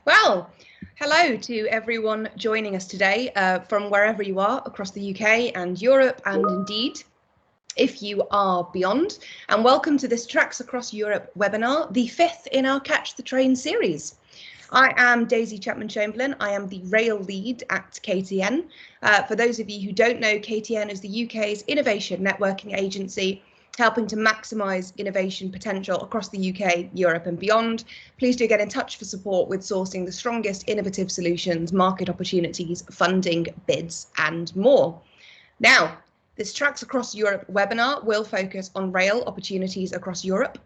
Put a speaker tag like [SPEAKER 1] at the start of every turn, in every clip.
[SPEAKER 1] Well, hello to everyone joining us today from wherever you are across the UK and Europe, and indeed, if you are beyond. And welcome to this Tracks Across Europe webinar, the fifth in our Catch the Train series. I am Daisy Chapman-Chamberlain. I am the rail lead at KTN. For those of you who don't know, KTN is the UK's innovation networking agency, helping to maximise innovation potential across the UK, Europe and beyond. Please do get in touch for support with sourcing the strongest innovative solutions, market opportunities, funding, bids and more. Now, this Tracks Across Europe webinar will focus on rail opportunities across Europe.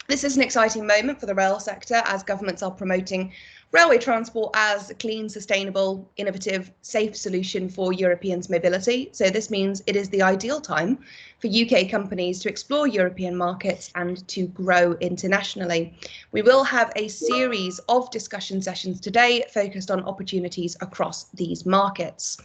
[SPEAKER 1] This is an exciting moment for the rail sector as governments are promoting railway transport as a clean, sustainable, innovative, safe solution for Europeans' mobility. So this means it is the ideal time for UK companies to explore European markets and to grow internationally. We will have a series of discussion sessions today focused on opportunities across these markets.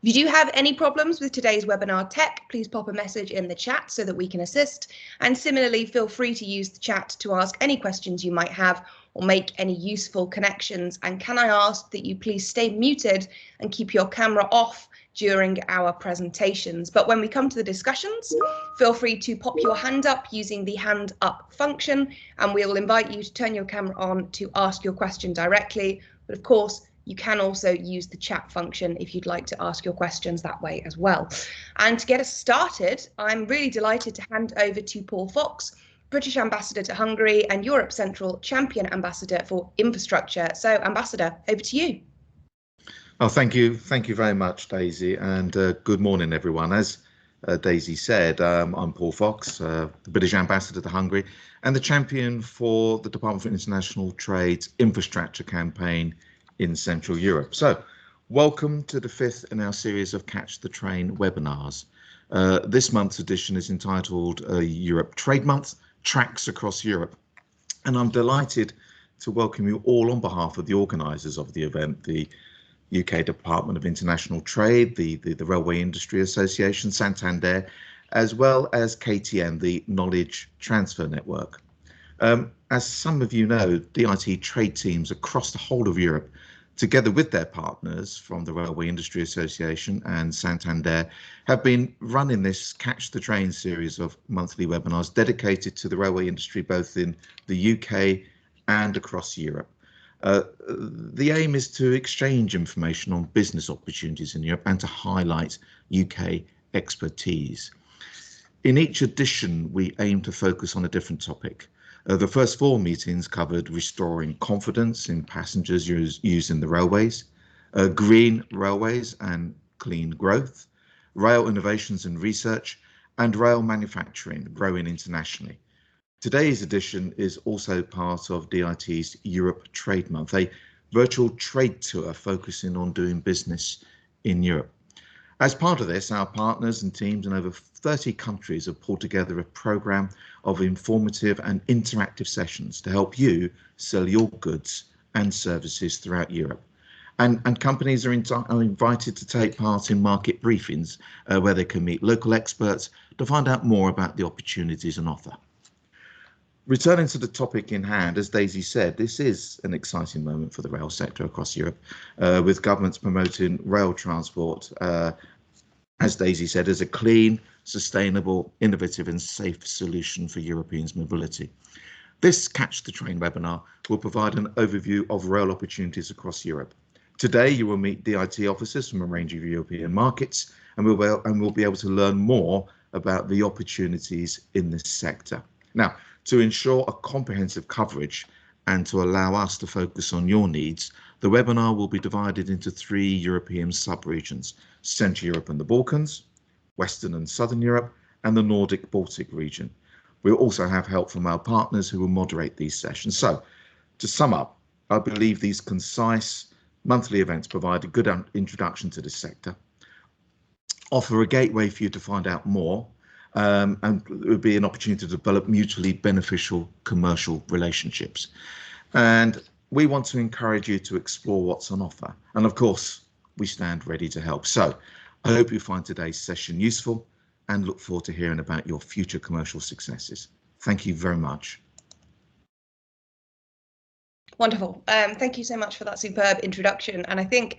[SPEAKER 1] If you do have any problems with today's webinar tech, please pop a message in the chat so that we can assist. And similarly, feel free to use the chat to ask any questions you might have or make any useful connections. And can I ask that you please stay muted and keep your camera off during our presentations. But when we come to the discussions, feel free to pop your hand up using the hand up function, and we will invite you to turn your camera on to ask your question directly. But of course, you can also use the chat function if you'd like to ask your questions that way as well. And to get us started, I'm really delighted to hand over to Paul Fox, British Ambassador to Hungary and Europe Central Champion Ambassador for Infrastructure. So, Ambassador, over to you.
[SPEAKER 2] Oh, thank you. Thank you very much, Daisy, and good morning, everyone. As Daisy said, I'm Paul Fox, the British Ambassador to Hungary and the champion for the Department for International Trade's infrastructure campaign in Central Europe. So, welcome to the fifth in our series of Catch the Train webinars. This month's edition is entitled Europe Trade Month, Tracks Across Europe. And I'm delighted to welcome you all on behalf of the organisers of the event, the UK Department of International Trade, the Railway Industry Association, Santander, as well as KTN, the Knowledge Transfer Network. As some of you know, DIT trade teams across the whole of Europe, together with their partners from the Railway Industry Association and Santander, have been running this Catch the Train series of monthly webinars dedicated to the railway industry, both in the UK and across Europe. The aim is to exchange information on business opportunities in Europe and to highlight UK expertise. In each edition, we aim to focus on a different topic. The first four meetings covered restoring confidence in passengers using the railways, green railways and clean growth, rail innovations and research, and rail manufacturing growing internationally. Today's edition is also part of DIT's Europe Trade Month, a virtual trade tour focusing on doing business in Europe. As part of this, our partners and teams in over 30 countries have pulled together a programme of informative and interactive sessions to help you sell your goods and services throughout Europe. And companies are invited to take part in market briefings where they can meet local experts to find out more about the opportunities on offer. Returning to the topic in hand, as Daisy said, this is an exciting moment for the rail sector across Europe, with governments promoting rail transport, as Daisy said, as a clean, sustainable, innovative and safe solution for Europeans' mobility. This Catch the Train webinar will provide an overview of rail opportunities across Europe. Today, you will meet DIT officers from a range of European markets, and we'll be able to learn more about the opportunities in this sector. Now, to ensure a comprehensive coverage and to allow us to focus on your needs, the webinar will be divided into three European sub-regions: Central Europe and the Balkans, Western and Southern Europe, and the Nordic-Baltic region. We'll also have help from our partners who will moderate these sessions. So, to sum up, I believe these concise monthly events provide a good introduction to this sector, offer a gateway for you to find out more, and it would be an opportunity to develop mutually beneficial commercial relationships. And we want to encourage you to explore what's on offer. And of course, we stand ready to help. So I hope you find today's session useful and look forward to hearing about your future commercial successes. Thank you very much.
[SPEAKER 1] Wonderful. Thank you so much for that superb introduction. And I think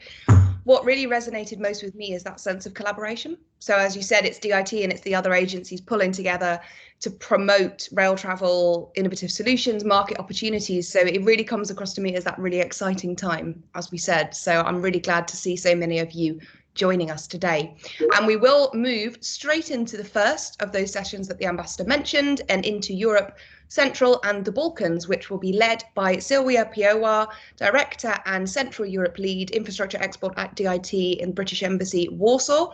[SPEAKER 1] what really resonated most with me is that sense of collaboration. So as you said, it's DIT and it's the other agencies pulling together to promote rail travel, innovative solutions, market opportunities. So it really comes across to me as that really exciting time, as we said. So I'm really glad to see so many of you joining us today. And we will move straight into the first of those sessions that the ambassador mentioned and into Europe, Central and the Balkans, which will be led by Silvia Pioa, Director and Central Europe Lead, Infrastructure Export at DIT in British Embassy, Warsaw,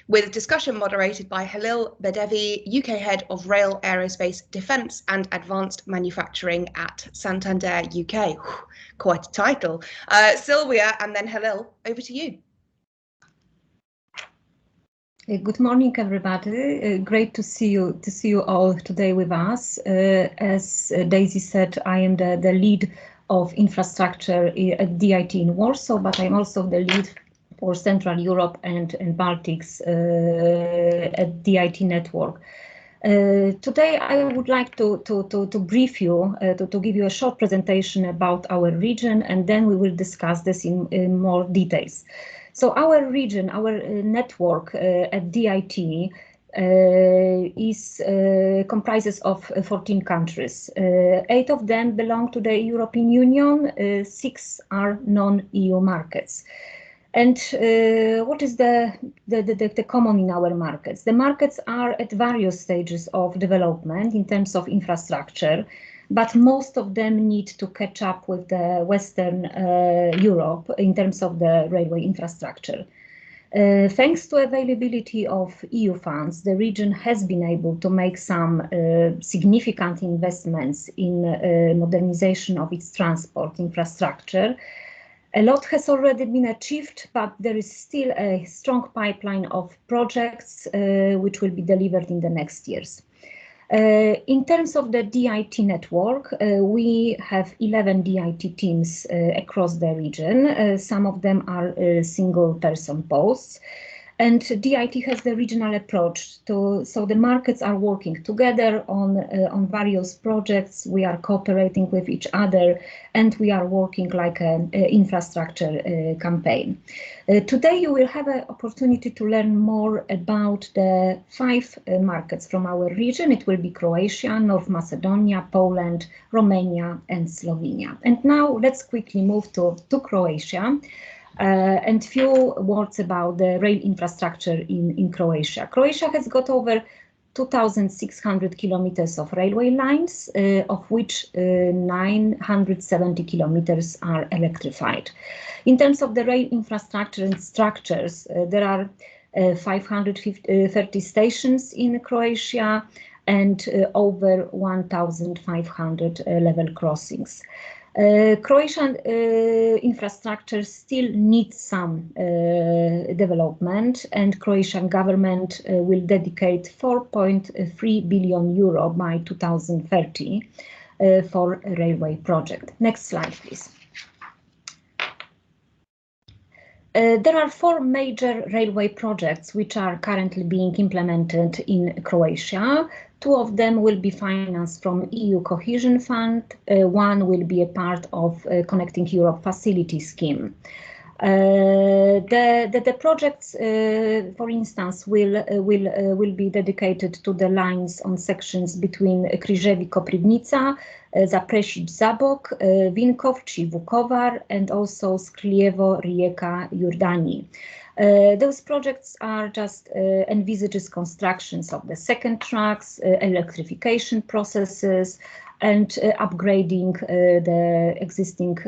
[SPEAKER 1] with discussion moderated by Halil Bedevi, UK Head of Rail, Aerospace, Defence and Advanced Manufacturing at Santander, UK. Quite a title. Silvia and then Halil, over to you.
[SPEAKER 3] Good morning, everybody. Great to see you all today with us. As Daisy said, I am the lead of infrastructure at DIT in Warsaw, but I'm also the lead for Central Europe and Baltics at DIT Network. Today, I would like to brief you, to give you a short presentation about our region, and then we will discuss this in more details. So our region, our network at DIT comprises of 14 countries. 8 of them belong to the European Union, 6 are non-EU markets. And what is the common in our markets? The markets are at various stages of development in terms of infrastructure, but most of them need to catch up with the Western Europe in terms of the railway infrastructure. Thanks to availability of EU funds, the region has been able to make some significant investments in modernization of its transport infrastructure. A lot has already been achieved, but there is still a strong pipeline of projects which will be delivered in the next years. In terms of the DIT network, we have 11 DIT teams across the region. Some of them are single-person posts. And DIT has the regional approach, so the markets are working together on various projects. We are cooperating with each other, and we are working like an infrastructure campaign. Today you will have an opportunity to learn more about the 5 markets from our region. It will be Croatia, North Macedonia, Poland, Romania, and Slovenia. And now let's quickly move to Croatia. And few words about the rail infrastructure in Croatia. Croatia has got over 2,600 kilometers of railway lines, of which 970 kilometers are electrified. In terms of the rail infrastructure and structures, there are 530 stations in Croatia and over 1,500 level crossings. Croatian infrastructure still needs some development, and Croatian government will dedicate 4.3 billion euro by 2030 for a railway project. Next slide, please. There are 4 major railway projects which are currently being implemented in Croatia. 2 of them will be financed from EU Cohesion Fund. 1 will be a part of Connecting Europe Facility Scheme. The projects, for instance, will be dedicated to the lines on sections between Križevi-Koprivnica, Zaprešić-Zabok, Vinkovci-Vukovar, and also Skljevo-Rijeka-Jurdani. Those projects are just envisages constructions of the second tracks, electrification processes, and upgrading the existing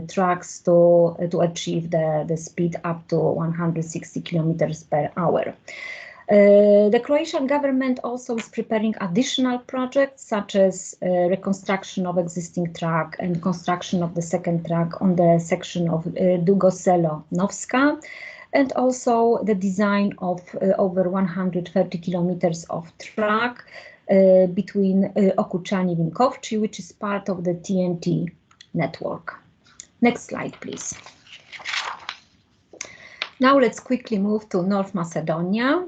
[SPEAKER 3] tracks to achieve the speed up to 160 kilometers per hour. The Croatian government also is preparing additional projects such as reconstruction of existing track and construction of the second track on the section of Dugo Selo-Novska, and also the design of over 130 kilometers of track between Okučani-Vinkovci, which is part of the TNT network. Next slide, please. Now let's quickly move to North Macedonia.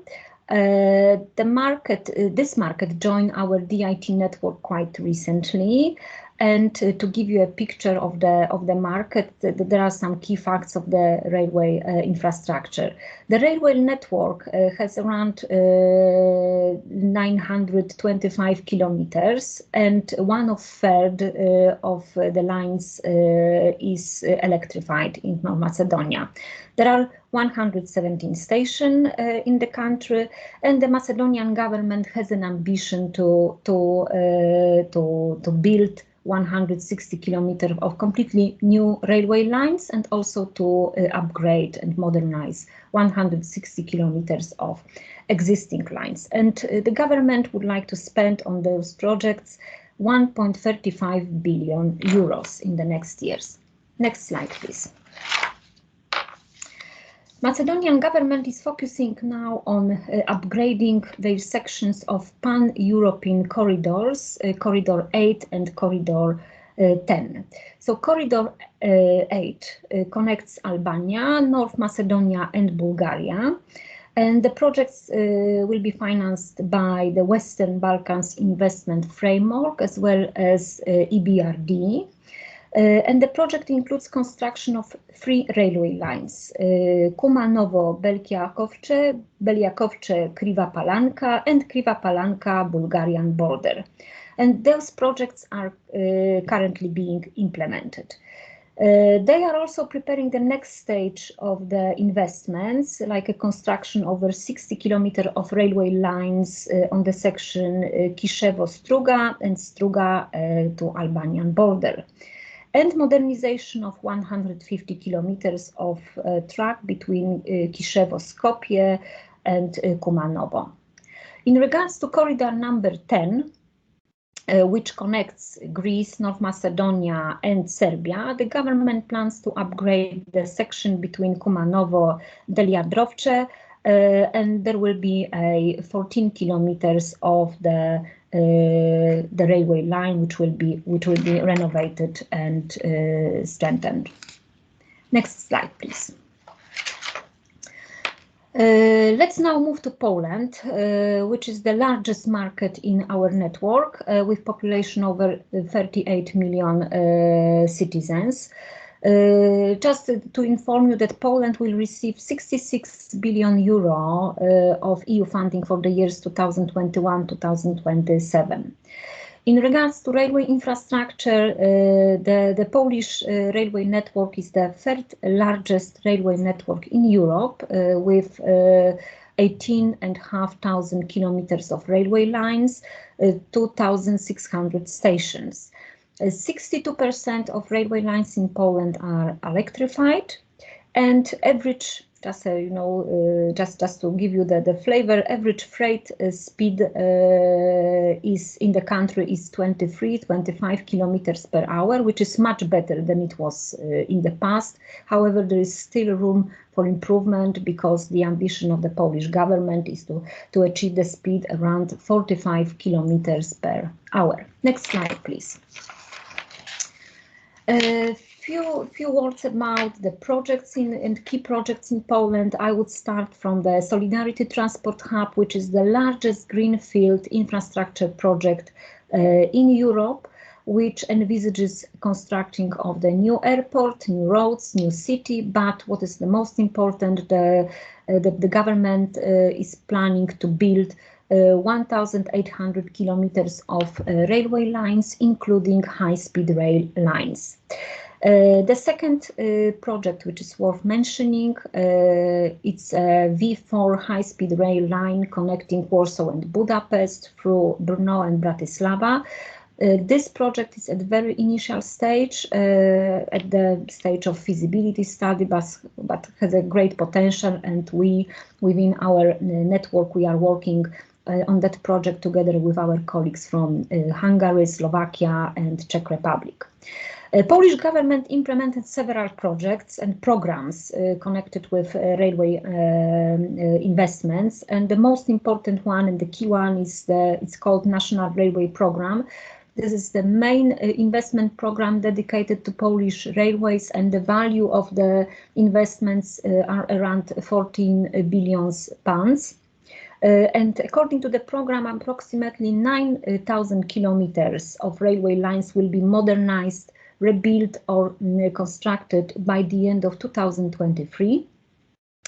[SPEAKER 3] This market joined our DIT network quite recently, And to give you a picture of the market, there are some key facts of the railway infrastructure. The railway network has around 925 kilometers, and 1/3 of the lines is electrified in North Macedonia. There are 117 stations in the country, and the Macedonian government has an ambition to build 160 kilometers of completely new railway lines, and also to upgrade and modernize 160 kilometers of existing lines. And the government would like to spend on those projects 1.35 billion euros in the next years. Next slide, please. Macedonian government is focusing now on upgrading their sections of pan-European corridors, Corridor 8 and Corridor 10. So Corridor 8 connects Albania, North Macedonia and Bulgaria. And the projects will be financed by the Western Balkans Investment Framework as well as EBRD. And the project includes construction of 3 railway lines, Kumanovo-Beljakovce, Beljakovce-Kriva Palanka and Kriva Palanka-Bulgarian border. And those projects are currently being implemented. They are also preparing the next stage of the investments, like a construction over 60 kilometers of railway lines on the section Kishevo-Struga and Struga to Albanian border, and modernization of 150 kilometers of track between Kishevo-Skopje and Kumanovo. In regards to corridor number 10, which connects Greece, North Macedonia and Serbia, the government plans to upgrade the section between Kumanovo and Deliadrovce, and there will be a 14 kilometers of the railway line which will be renovated and strengthened. Next slide, please. Let's now move to Poland, which is the largest market in our network, with population over 38 million citizens. Just to inform you that Poland will receive 66 billion euro of EU funding for the years 2021-2027. In regards to railway infrastructure, the Polish railway network is the 3rd largest railway network in Europe, with 18,500 kilometers of railway lines, 2,600 stations. 62% of railway lines in Poland are electrified, and average, just to give you the flavor, average freight speed is in the country is 25 kilometers per hour, which is much better than it was in the past. However, there is still room for improvement, because the ambition of the Polish government is to achieve the speed around 45 kilometers per hour. Next slide, please. Few words about the projects and key projects in Poland. I would start from the Solidarity Transport Hub, which is the largest greenfield infrastructure project in Europe, which envisages constructing of the new airport, new roads, new city. But what is the most important, the government is planning to build 1,800 kilometers of railway lines, including high-speed rail lines. The second project, which is worth mentioning, it's a V4 high-speed rail line connecting Warsaw and Budapest through Brno and Bratislava. This project is at the very initial stage, at the stage of feasibility study, but has a great potential, and we, within our network, we are working on that project together with our colleagues from Hungary, Slovakia and Czech Republic. Polish government implemented several projects and programs connected with railway investments, and the most important one and the key one is it's called National Railway Program. This is the main investment program dedicated to Polish railways, and the value of the investments are around 14 billion pounds. And according to the program, approximately 9,000 kilometers of railway lines will be modernized, rebuilt or constructed by the end of 2023.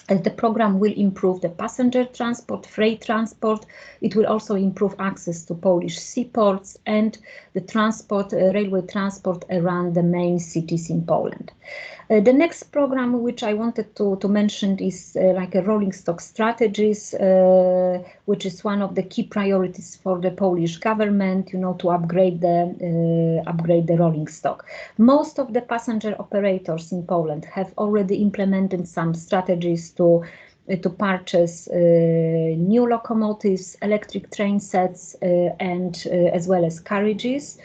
[SPEAKER 3] The program will improve the passenger transport, freight transport. It will also improve access to Polish seaports and the transport, railway transport around the main cities in Poland. The next program which I wanted to mention is like a rolling stock strategies, which is one of the key priorities for the Polish government, you know, to upgrade the rolling stock. Most of the passenger operators in Poland have already implemented some strategies to purchase new locomotives, electric train sets, and as well as carriages.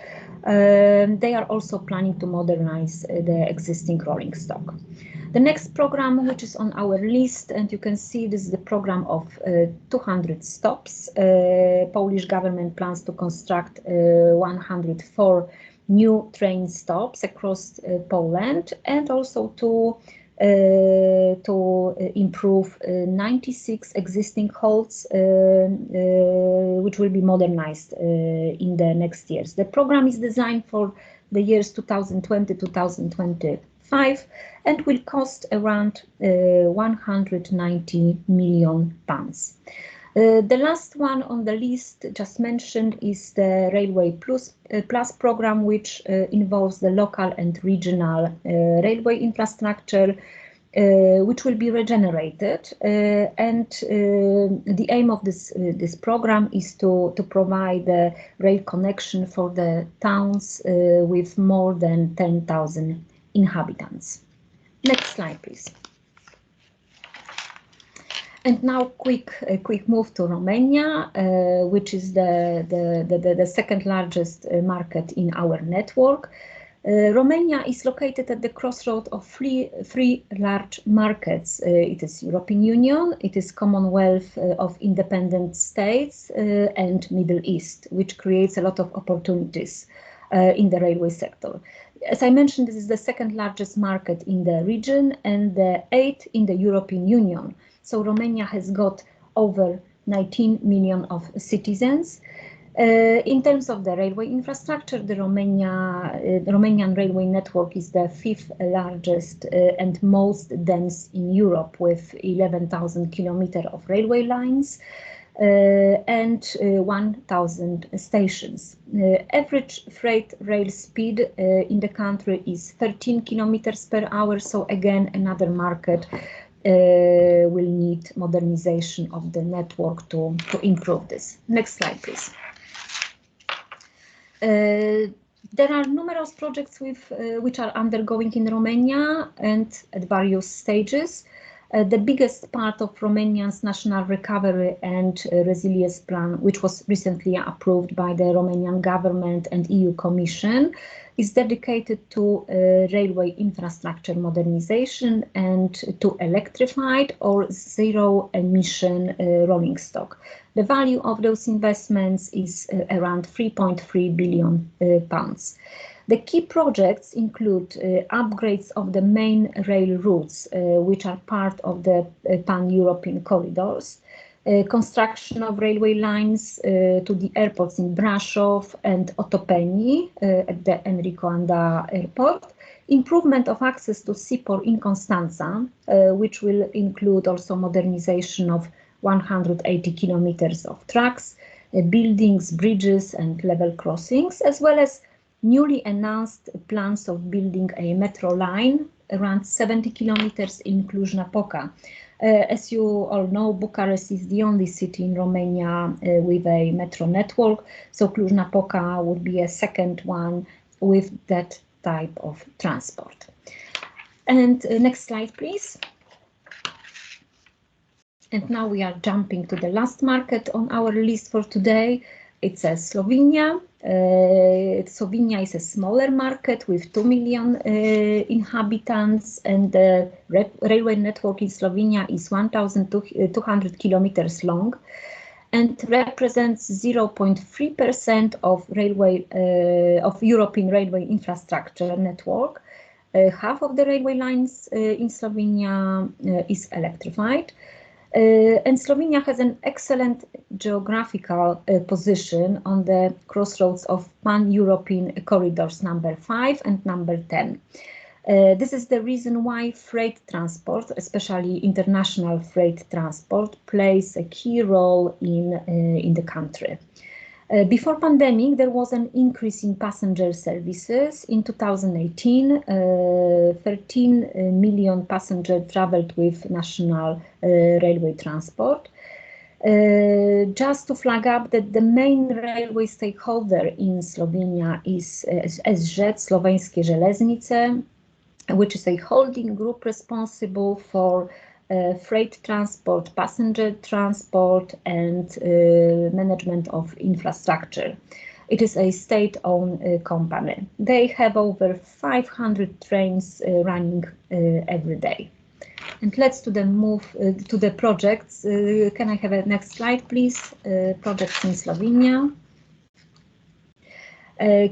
[SPEAKER 3] They are also planning to modernize the existing rolling stock. The next program, which is on our list, and you can see this is the program of 200 stops. Polish government plans to construct 104 new train stops across Poland, and also to improve 96 existing halts, which will be modernized in the next years. The program is designed for the years 2020-2025 and will cost around 190 million pounds. The last one on the list just mentioned is the Railway Plus program, which involves the local and regional railway infrastructure, which will be regenerated. And the aim of this program is to provide a rail connection for the towns with more than 10,000 inhabitants. Next slide, please. And now a quick move to Romania, which is the second largest market in our network. Romania is located at the crossroad of three large markets. It is European Union, it is Commonwealth of Independent States, and Middle East, which creates a lot of opportunities in the railway sector. As I mentioned, this is the second largest market in the region and the 8th in the European Union. So Romania has got over 19 million of citizens. In terms of the railway infrastructure, the Romanian railway network is the 5th largest and most dense in Europe, with 11,000 kilometers of railway lines and 1,000 stations. Average freight rail speed in the country is 13 kilometers per hour. So again, another market will need modernization of the network to improve this. Next slide, please. There are numerous projects which are undergoing in Romania and at various stages. The biggest part of Romania's National Recovery and Resilience Plan, which was recently approved by the Romanian government and EU Commission, is dedicated to railway infrastructure modernization and to electrified or zero-emission rolling stock. The value of those investments is around 3.3 billion pounds. The key projects include upgrades of the main rail routes, which are part of the pan-European corridors, construction of railway lines to the airports in Brasov and Otopeni at the Enrico Anda airport, improvement of access to seaport in Constanța, which will include also modernization of 180 kilometers of tracks, buildings, bridges and level crossings, as well as newly announced plans of building a metro line around 70 kilometers in Cluj-Napoca. As you all know, Bucharest is the only city in Romania with a metro network, so Cluj-Napoca would be a second one with that type of transport. And next slide, please. And now we are jumping to the last market on our list for today. It's Slovenia. Slovenia is a smaller market with 2 million inhabitants, and the railway network in Slovenia is 1,200 kilometers long and represents 0.3% of European railway infrastructure network. Half of the railway lines in Slovenia is electrified. And Slovenia has an excellent geographical position on the crossroads of pan-European corridors number 5 and number 10. This is the reason why freight transport, especially international freight transport, plays a key role in the country. Before pandemic, there was an increase in passenger services. In 2018, 13 million passengers traveled with national railway transport. Just to flag up that the main railway stakeholder in Slovenia is SŽ, Slovenské železnice, which is a holding group responsible for freight transport, passenger transport, and management of infrastructure. It is a state-owned company. They have over 500 trains running every day. And let's move to the projects. Can I have a next slide, please? Projects in Slovenia.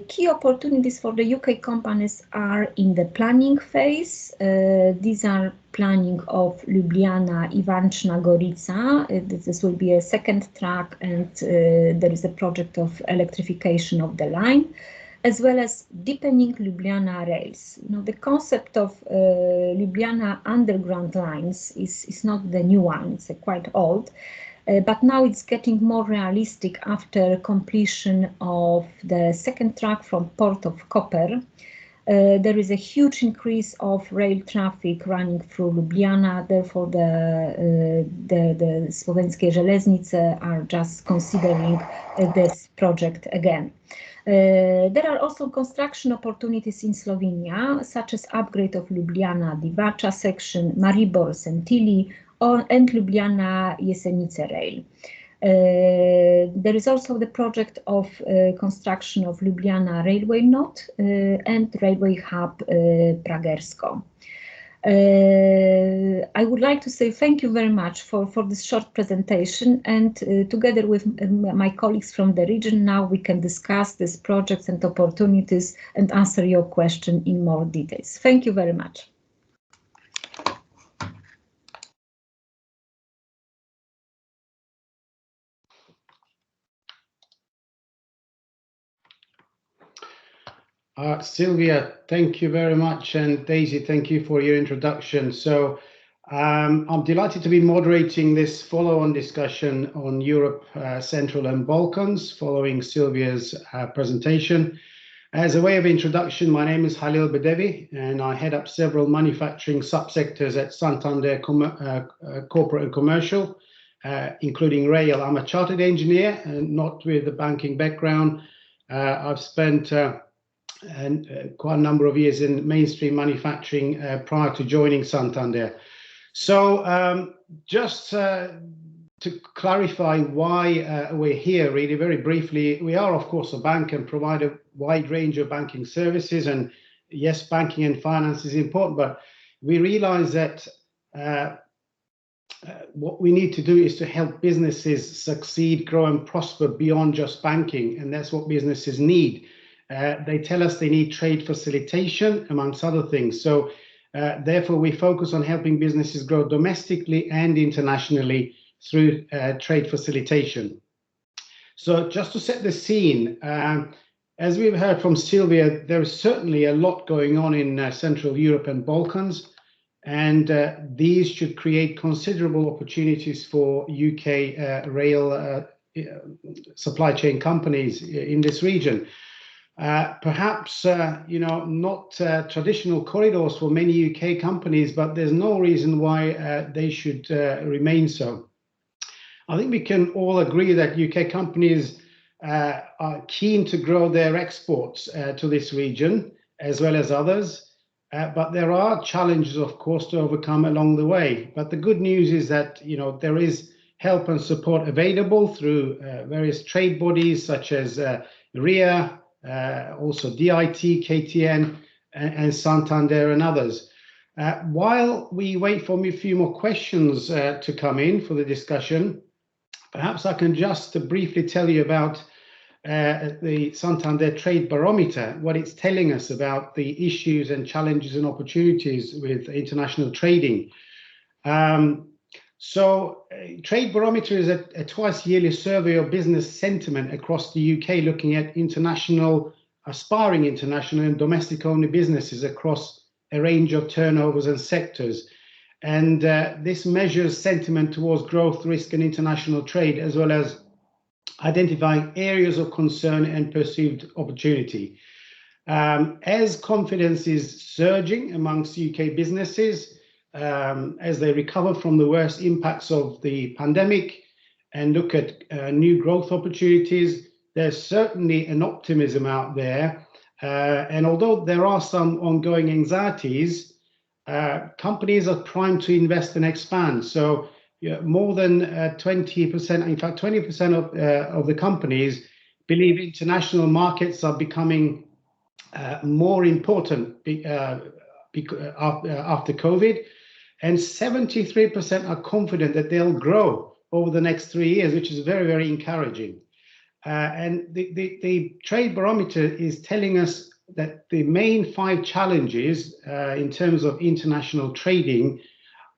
[SPEAKER 3] Key opportunities for the UK companies are in the planning phase. These are planning of Ljubljana, Ivančna Gorica. This will be a second track, and there is a project of electrification of the line, as well as deepening Ljubljana rails. You know, the concept of Ljubljana underground lines is not the new one, it's quite old. But now it's getting more realistic after completion of the second track from Port of Koper. There is a huge increase of rail traffic running through Ljubljana, therefore the Slovenské železnice are just considering this project again. There are also construction opportunities in Slovenia, such as upgrade of Ljubljana-Divača section, Maribor-Sentili, and Ljubljana-Jesenice rail. There is also the project of construction of Ljubljana railway node and railway hub Pragersko. I would like to say thank you very much for this short presentation, and together with my colleagues from the region, now we can discuss these projects and opportunities and answer your question in more details. Thank you very much.
[SPEAKER 4] Sylvia, thank you very much, and Daisy, thank you for your introduction. So I'm delighted to be moderating this follow-on discussion on Europe, Central and Balkans following Sylvia's presentation. As a way of introduction, my name is Halil Bedevi, and I head up several manufacturing subsectors at Santander Corporate and Commercial, including rail. I'm a chartered engineer and not with a banking background. I've spent quite a number of years in mainstream manufacturing prior to joining Santander. So just to clarify why we're here, really very briefly, we are of course a bank and provide a wide range of banking services, and yes, banking and finance is important, but we realize that what we need to do is to help businesses succeed, grow and prosper beyond just banking, and that's what businesses need. They tell us they need trade facilitation, amongst other things. So therefore, we focus on helping businesses grow domestically and internationally through trade facilitation. So just to set the scene, as we've heard from Sylvia, there is certainly a lot going on in Central Europe and Balkans, and these should create considerable opportunities for UK rail supply chain companies in this region. Perhaps, you know, not traditional corridors for many UK companies, but there's no reason why they should remain so. I think we can all agree that UK companies are keen to grow their exports to this region, as well as others. But there are challenges, of course, to overcome along the way. But the good news is that, you know, there is help and support available through various trade bodies such as RIA, also DIT, KTN, and Santander and others. While we wait for a few more questions to come in for the discussion, perhaps I can just briefly tell you about the Santander Trade Barometer, what it's telling us about the issues and challenges and opportunities with international trading. So Trade Barometer is a twice yearly survey of business sentiment across the UK, looking at aspiring international and domestic only businesses across a range of turnovers and sectors. And this measures sentiment towards growth, risk and international trade, as well as identifying areas of concern and perceived opportunity. As confidence is surging amongst UK businesses, as they recover from the worst impacts of the pandemic and look at new growth opportunities, there's certainly an optimism out there. And although there are some ongoing anxieties, companies are primed to invest and expand. So more than 20%, in fact, 20% of the companies believe international markets are becoming more important after COVID. And 73% are confident that they'll grow over the next 3 years, which is very, very encouraging. And the Trade Barometer is telling us that the main 5 challenges in terms of international trading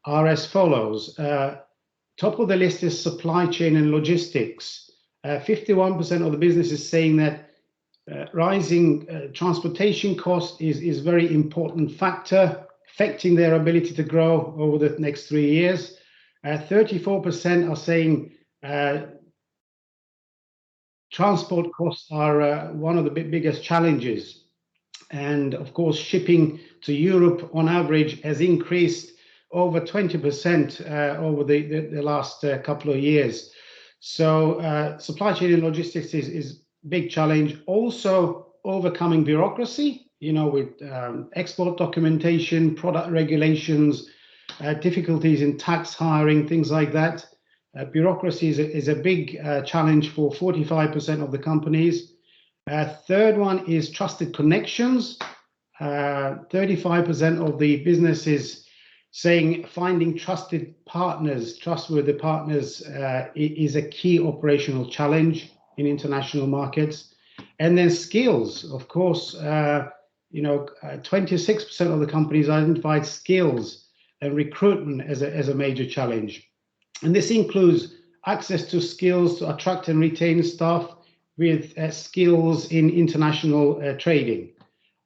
[SPEAKER 4] are as follows. Top of the list is supply chain and logistics. 51% of the businesses saying that rising transportation cost is a very important factor, affecting their ability to grow over the next 3 years. 34% are saying transport costs are one of the biggest challenges. And of course, shipping to Europe on average has increased over 20% over the last couple of years. So supply chain and logistics is a big challenge. Also overcoming bureaucracy, with export documentation, product regulations, difficulties in tax hiring, things like that. Bureaucracy is a big challenge for 45% of the companies. Third one is trusted connections. 35% of the businesses saying finding trustworthy partners is a key operational challenge in international markets. And then skills, of course, 26% of the companies identified skills and recruitment as a major challenge. And this includes access to skills to attract and retain staff with skills in international trading.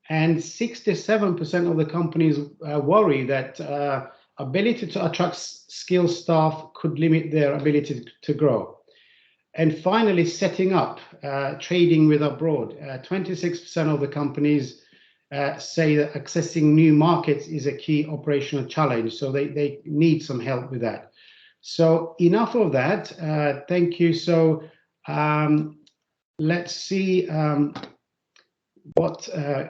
[SPEAKER 4] And 67% of the companies worry that ability to attract skilled staff could limit their ability to grow. And finally, setting up trading with abroad. 26% of the companies say that accessing new markets is a key operational challenge. So they need some help with that. So enough of that. Thank you. So let's see what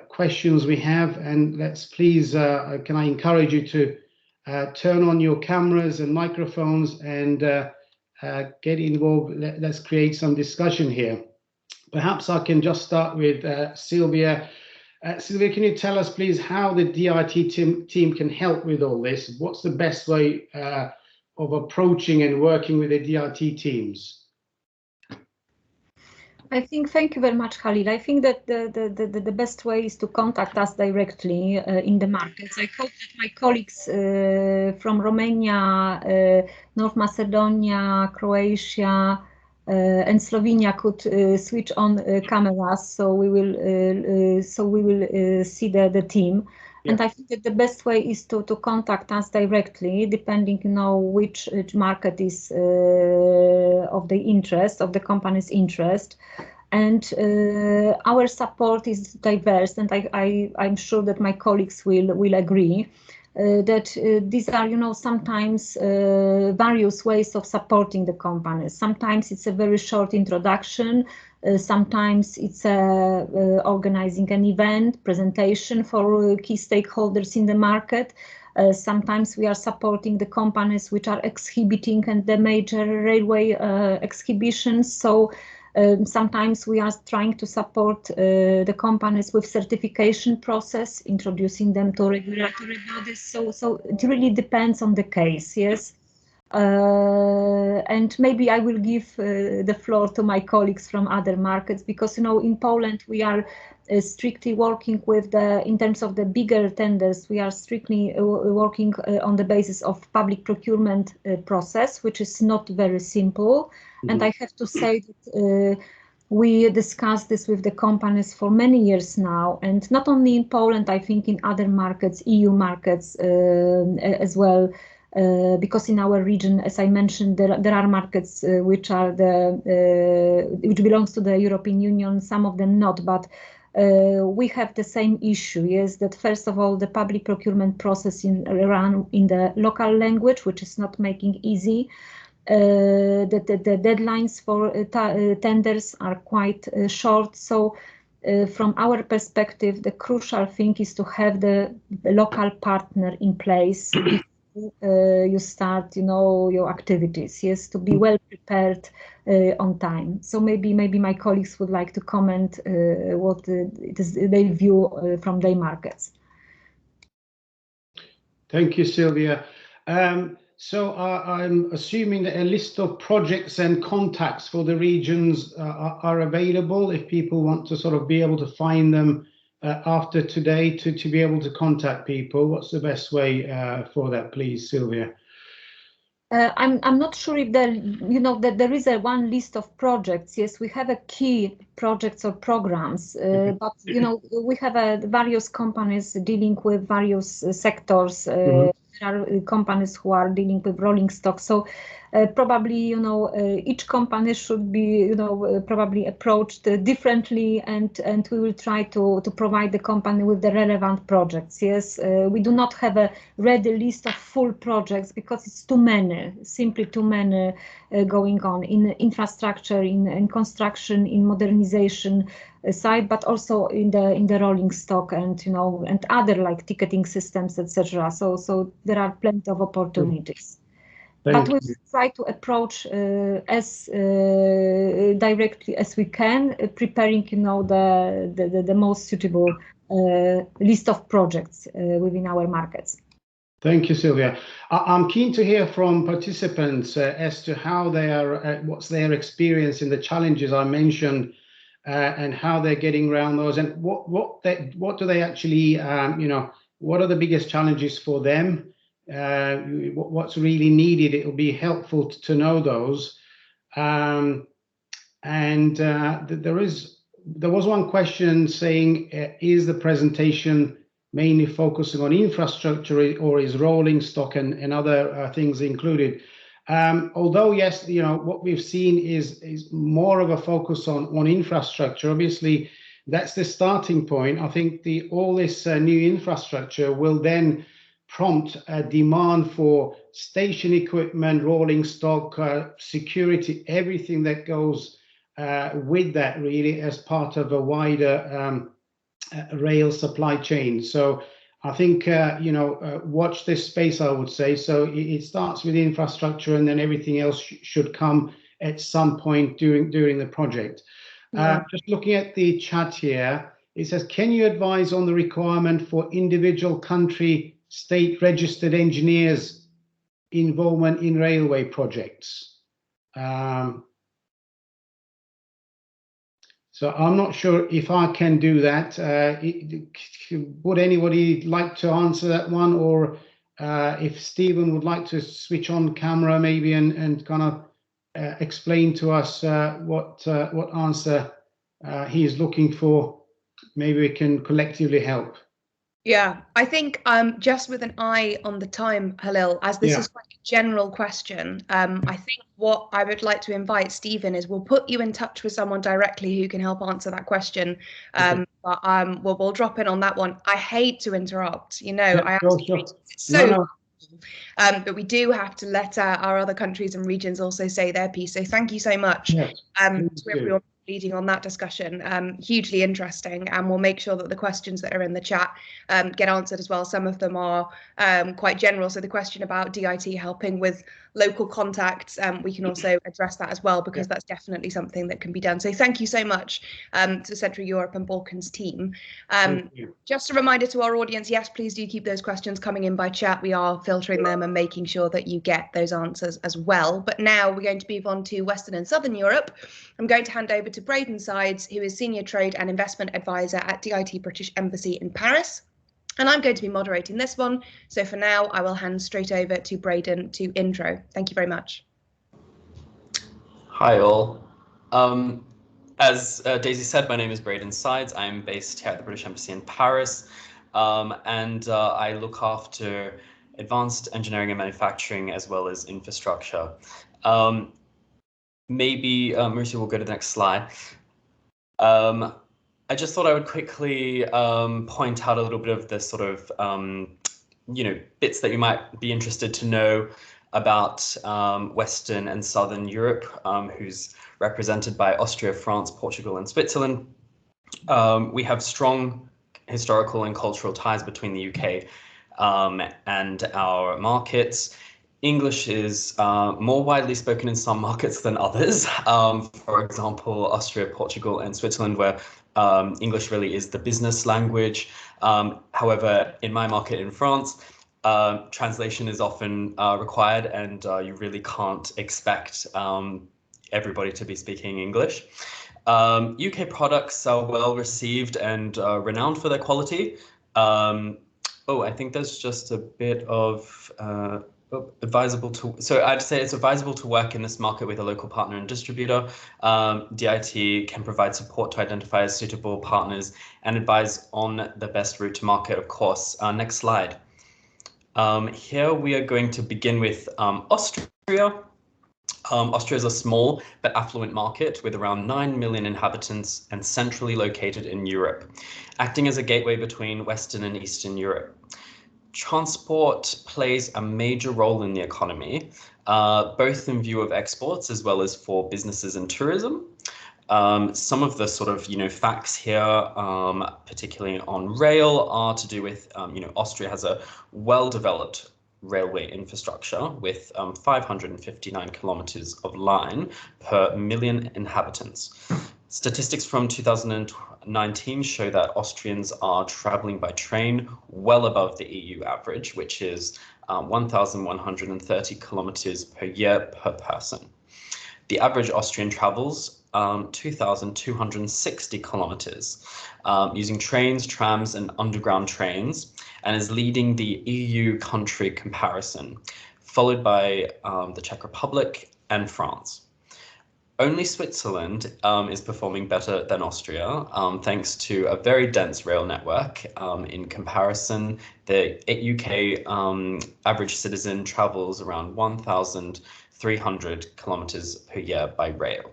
[SPEAKER 4] questions we have. And let's please, can I encourage you to turn on your cameras and microphones and get involved. Let's create some discussion here. Perhaps I can just start with Sylvia. Sylvia, can you tell us, please, how the DIT team can help with all this? What's the best way of approaching and working with the DIT teams?
[SPEAKER 3] Thank you very much, Khalil. I think that the best way is to contact us directly in the markets. I hope that my colleagues from Romania, North Macedonia, Croatia, and Slovenia could switch on cameras, so we will see the team. Yeah. And I think that the best way is to contact us directly, depending, which market is of the interest, of the company's interest. And our support is diverse, and I'm sure that my colleagues will agree that these are, sometimes various ways of supporting the companies. Sometimes it's a very short introduction. Sometimes it's organizing an event, presentation for key stakeholders in the market. Sometimes we are supporting the companies which are exhibiting at the major railway exhibitions. So sometimes we are trying to support the companies with certification process, introducing them to regulatory bodies. So it really depends on the case, yes. And maybe I will give the floor to my colleagues from other markets, because in Poland we are strictly working with in terms of the bigger tenders, we are strictly working on the basis of public procurement process, which is not very simple. And I have to say that we discussed this with the companies for many years now, and not only in Poland, I think in other markets, EU markets as well, because in our region, as I mentioned, there are markets which are which belongs to the European Union, some of them not, but we have the same issue, yes, that first of all, the public procurement process run in the local language, which is not making easy. The deadlines for tenders are quite short. So from our perspective, the crucial thing is to have the local partner in place before you start, your activities, yes, to be well prepared on time. So maybe my colleagues would like to comment what it is they view from their markets.
[SPEAKER 4] Thank you, Sylvia. So I'm assuming that a list of projects and contacts for the regions are available if people want to sort of be able to find them after today to be able to contact people. What's the best way for that, please, Sylvia?
[SPEAKER 3] I'm not sure if that there is one list of projects. Yes, we have a key projects or programs, but we have various companies dealing with various sectors. There are companies who are dealing with rolling stock. So probably each company should be probably approached differently, and we will try to provide the company with the relevant projects. Yes, we do not have a ready list of full projects because it's too many, simply too many going on in infrastructure, in construction, in modernization side, but also in the rolling stock and and other like ticketing systems, etc. So there are plenty of opportunities. But we try to approach as directly as we can, preparing the most suitable list of projects within our markets.
[SPEAKER 4] Thank you, Sylvia. I'm keen to hear from participants as to how they are, what's their experience in the challenges I mentioned, and how they're getting around those, and what do they actually, what are the biggest challenges for them? What's really needed? It will be helpful to know those. There was one question saying, is the presentation mainly focusing on infrastructure, or is rolling stock and other things included? Although yes, what we've seen is more of a focus on infrastructure. Obviously, that's the starting point. I think all this new infrastructure will then prompt a demand for station equipment, rolling stock, security, everything that goes with that, really, as part of a wider rail supply chain. So I think, watch this space, I would say. So it starts with infrastructure, and then everything else should come at some point during the project. Just looking at the chat here, it says, can you advise on the requirement for individual country state registered engineers' involvement in railway projects? So I'm not sure if I can do that. Would anybody like to answer that one, or if Stephen would like to switch on camera maybe and kind of explain to us what answer he is looking for, maybe we can collectively help.
[SPEAKER 1] Yeah, I think just with an eye on the time, Halil, as this is quite a general question, I think what I would like to invite Stephen is we'll put you in touch with someone directly who can help answer that question. But we'll drop in on that one. I hate to interrupt, but we do have to let our other countries and regions also say their piece. So thank you so much to everyone leading on that discussion. Hugely interesting, and we'll make sure that the questions that are in the chat get answered as well. Some of them are quite general. So the question about DIT helping with local contacts, we can also address that as well, because that's definitely something that can be done. So thank you so much to Central Europe and Balkans team. Just a reminder to our audience, yes, please do keep those questions coming in by chat. We are filtering them and making sure that you get those answers as well. But now we're going to move on to Western and Southern Europe. I'm going to hand over to Braden Sides, who is Senior Trade and Investment Advisor at DIT British Embassy in Paris. And I'm going to be moderating this one. So for now, I will hand straight over to Braden to intro. Thank you very much.
[SPEAKER 5] Hi all. As Daisy said, my name is Braden Sides. I'm based here at the British Embassy in Paris, and I look after advanced engineering and manufacturing as well as infrastructure. Maybe Mauricio will go to the next slide. I just thought I would quickly point out a little bit of the sort of bits that you might be interested to know about Western and Southern Europe, who's represented by Austria, France, Portugal, and Switzerland. We have strong historical and cultural ties between the UK and our markets. English is more widely spoken in some markets than others. For example, Austria, Portugal, and Switzerland, where English really is the business language. However, in my market in France, translation is often required, and you really can't expect everybody to be speaking English. UK products are well received and renowned for their quality. I think there's just a bit of so I'd say it's advisable to work in this market with a local partner and distributor. DIT can provide support to identify suitable partners and advise on the best route to market, of course. Next slide. Here we are going to begin with Austria. Austria is a small but affluent market with around 9 million inhabitants and centrally located in Europe, acting as a gateway between Western and Eastern Europe. Transport plays a major role in the economy, both in view of exports as well as for businesses and tourism. Some of the sort of, facts here, particularly on rail, are to do with, Austria has a well-developed railway infrastructure with 559 kilometers of line per million inhabitants. Statistics from 2019 show that Austrians are traveling by train well above the EU average, which is 1,130 kilometers per year per person. The average Austrian travels 2,260 kilometers using trains, trams, and underground trains, and is leading the EU country comparison, followed by the Czech Republic and France. Only Switzerland is performing better than Austria, thanks to a very dense rail network. In comparison, the UK average citizen travels around 1,300 kilometers per year by rail.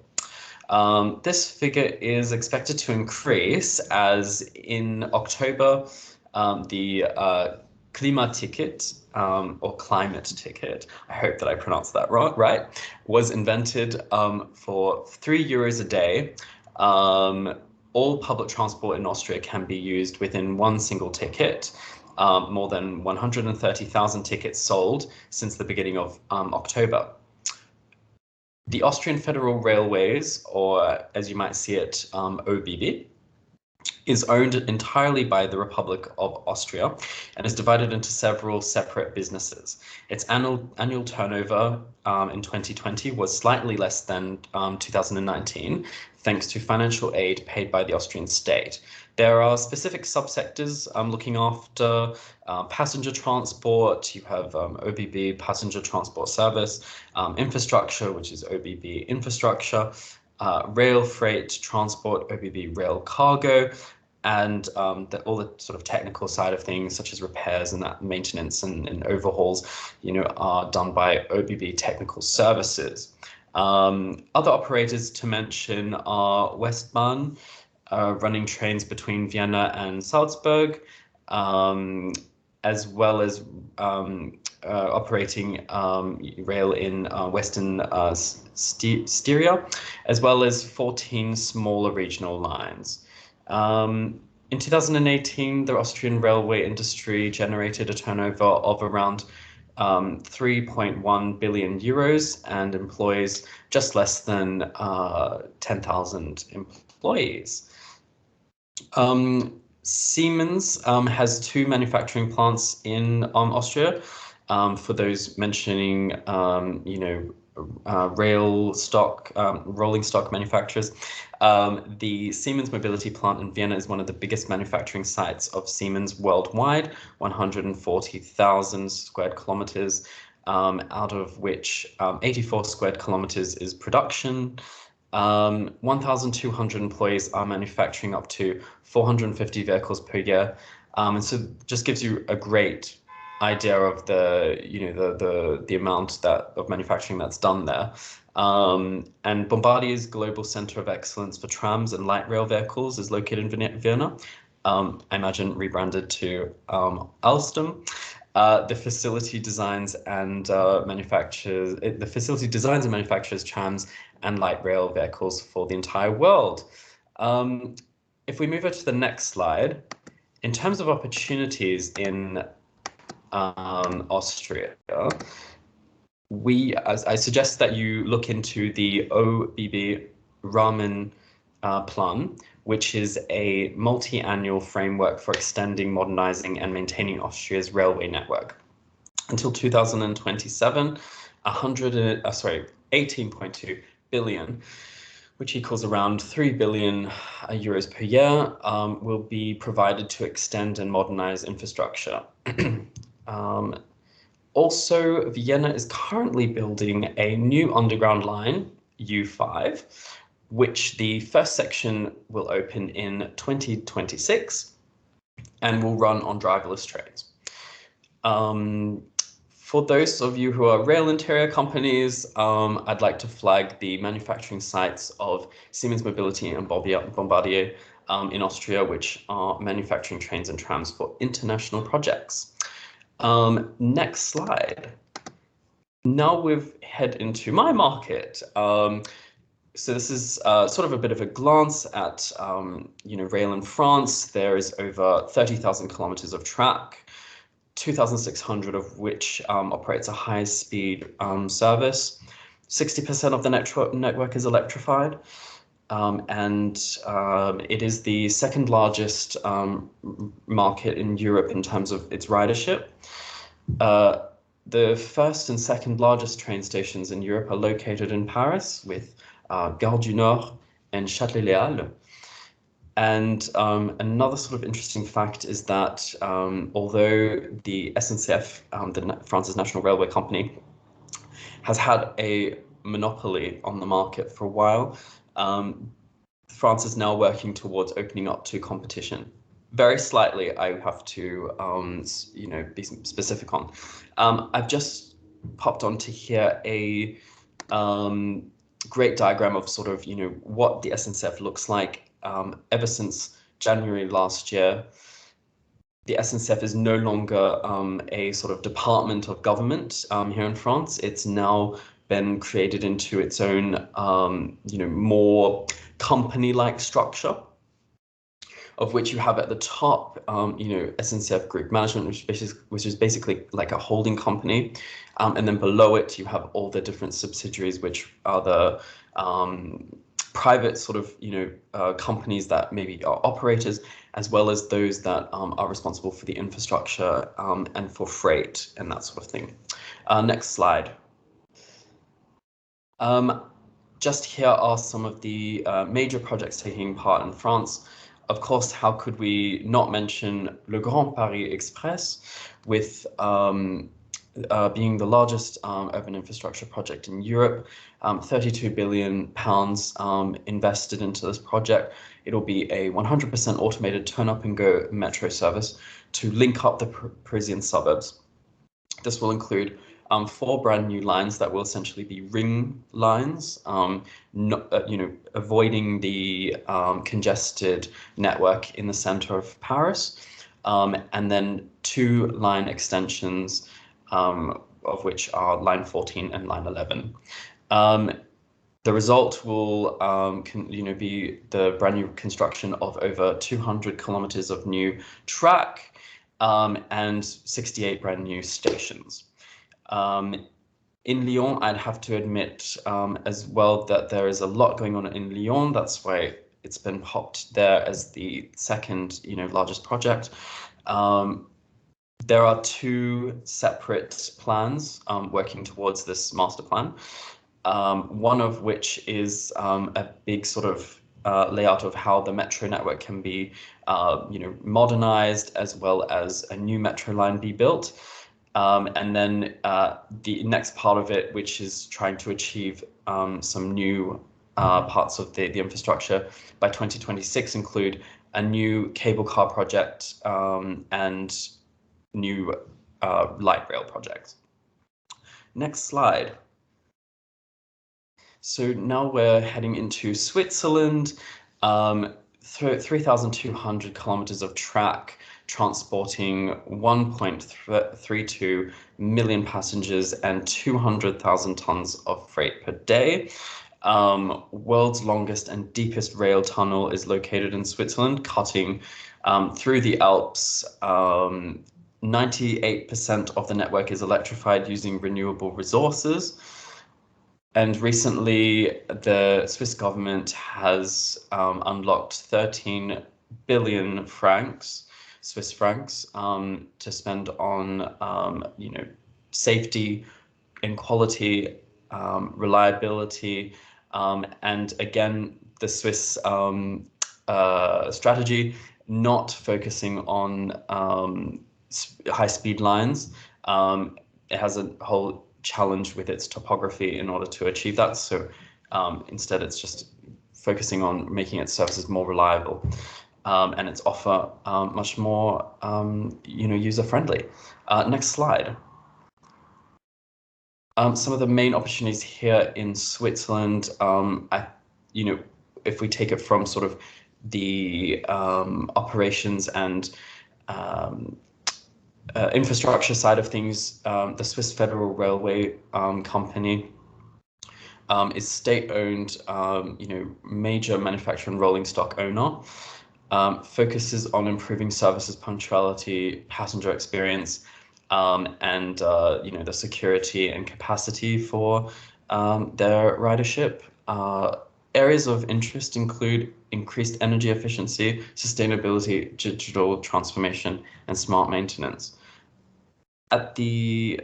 [SPEAKER 5] This figure is expected to increase as in October, the Klimaticket, or climate ticket, I hope that I pronounced that right, was invented for €3 a day. All public transport in Austria can be used within one single ticket. More than 130,000 tickets sold since the beginning of October. The Austrian Federal Railways, or as you might see it, ÖBB, is owned entirely by the Republic of Austria and is divided into several separate businesses. Its annual turnover in 2020 was slightly less than 2019, thanks to financial aid paid by the Austrian state. There are specific subsectors looking after passenger transport. You have ÖBB Passenger Transport Service, infrastructure, which is ÖBB Infrastructure, rail freight transport, ÖBB Rail Cargo, and all the sort of technical side of things, such as repairs and that maintenance and overhauls, are done by ÖBB Technical Services. Other operators to mention are Westbahn, running trains between Vienna and Salzburg, as well as operating rail in Western Styria, as well as 14 smaller regional lines. In 2018, the Austrian railway industry generated a turnover of around 3.1 billion euros and employs just less than 10,000 employees. Siemens has 2 manufacturing plants in Austria. For those mentioning, rolling stock manufacturers. The Siemens mobility plant in Vienna is one of the biggest manufacturing sites of Siemens worldwide, 140,000 square kilometers, out of which 84 square kilometers is production. 1,200 employees are manufacturing up to 450 vehicles per year, and so just gives you a great idea of the amount of manufacturing that's done there. And Bombardier's global center of excellence for trams and light rail vehicles is located in Vienna. I imagine rebranded to Alstom. The facility designs and manufactures trams and light rail vehicles for the entire world. If we move on to the next slide, in terms of opportunities in Austria, I suggest that you look into the ÖBB Rahmen Plan, which is a multi-annual framework for extending, modernizing, and maintaining Austria's railway network. Until 2027, 18.2 billion, which equals around 3 billion euros per year, will be provided to extend and modernize infrastructure. Also, Vienna is currently building a new underground line, U5, which the first section will open in 2026 and will run on driverless trains. For those of you who are rail interior companies, I'd like to flag the manufacturing sites of Siemens Mobility and Bombardier in Austria, which are manufacturing trains and trams for international projects. Next slide. Now we've head into my market. So this is sort of a bit of a glance at rail in France. There is over 30,000 kilometers of track, 2,600 of which operates a high-speed service. 60% of the network is electrified, and it is the second largest market in Europe in terms of its ridership. The first and second largest train stations in Europe are located in Paris, with Gare du Nord and Châtelet-Les-Halles. And another sort of interesting fact is that although the SNCF, France's National Railway Company, has had a monopoly on the market for a while, France is now working towards opening up to competition. Very slightly, I have to be specific on. I've just popped onto here a great diagram of sort of what the SNCF looks like. Ever since January last year, the SNCF is no longer a sort of department of government here in France. It's now been created into its own, more company-like structure, of which you have at the top, SNCF Group Management, which is basically like a holding company, and then below it you have all the different subsidiaries, which are the private sort of companies that maybe are operators, as well as those that are responsible for the infrastructure and for freight and that sort of thing. Next slide. Just here are some of the major projects taking part in France. Of course, how could we not mention Le Grand Paris Express, with being the largest urban infrastructure project in Europe. 32 billion pounds invested into this project. It'll be a 100% automated turn-up-and-go metro service to link up the Parisian suburbs. This will include 4 brand new lines that will essentially be ring lines, avoiding the congested network in the center of Paris, and then 2 line extensions, of which are line 14 and line 11. The result will be the brand new construction of over 200 kilometers of new track and 68 brand new stations. In Lyon, I'd have to admit as well that there is a lot going on in Lyon. That's why it's been popped there as the second, largest project. There are 2 separate plans working towards this master plan. one of which is a big sort of layout of how the metro network can be, modernized, as well as a new metro line be built. And then the next part of it, which is trying to achieve some new parts of the infrastructure by 2026, include a new cable car project and new light rail projects. Next slide. So now we're heading into Switzerland. 3,200 kilometers of track transporting 1.32 million passengers and 200,000 tons of freight per day. World's longest and deepest rail tunnel is located in Switzerland, cutting through the Alps. 98% of the network is electrified using renewable resources. And recently, the Swiss government has unlocked 13 billion Swiss francs, to spend on, safety, inequality, reliability, and again, the Swiss strategy not focusing on high-speed lines. It has a whole challenge with its topography in order to achieve that. So instead, it's just focusing on making its services more reliable and its offer much more, user-friendly. Next slide. Some of the main opportunities here in Switzerland, if we take it from sort of the operations and infrastructure side of things, the Swiss Federal Railway Company is state-owned, major manufacturer and rolling stock owner, focuses on improving services punctuality, passenger experience, and the security and capacity for their ridership. Areas of interest include increased energy efficiency, sustainability, digital transformation, and smart maintenance. At the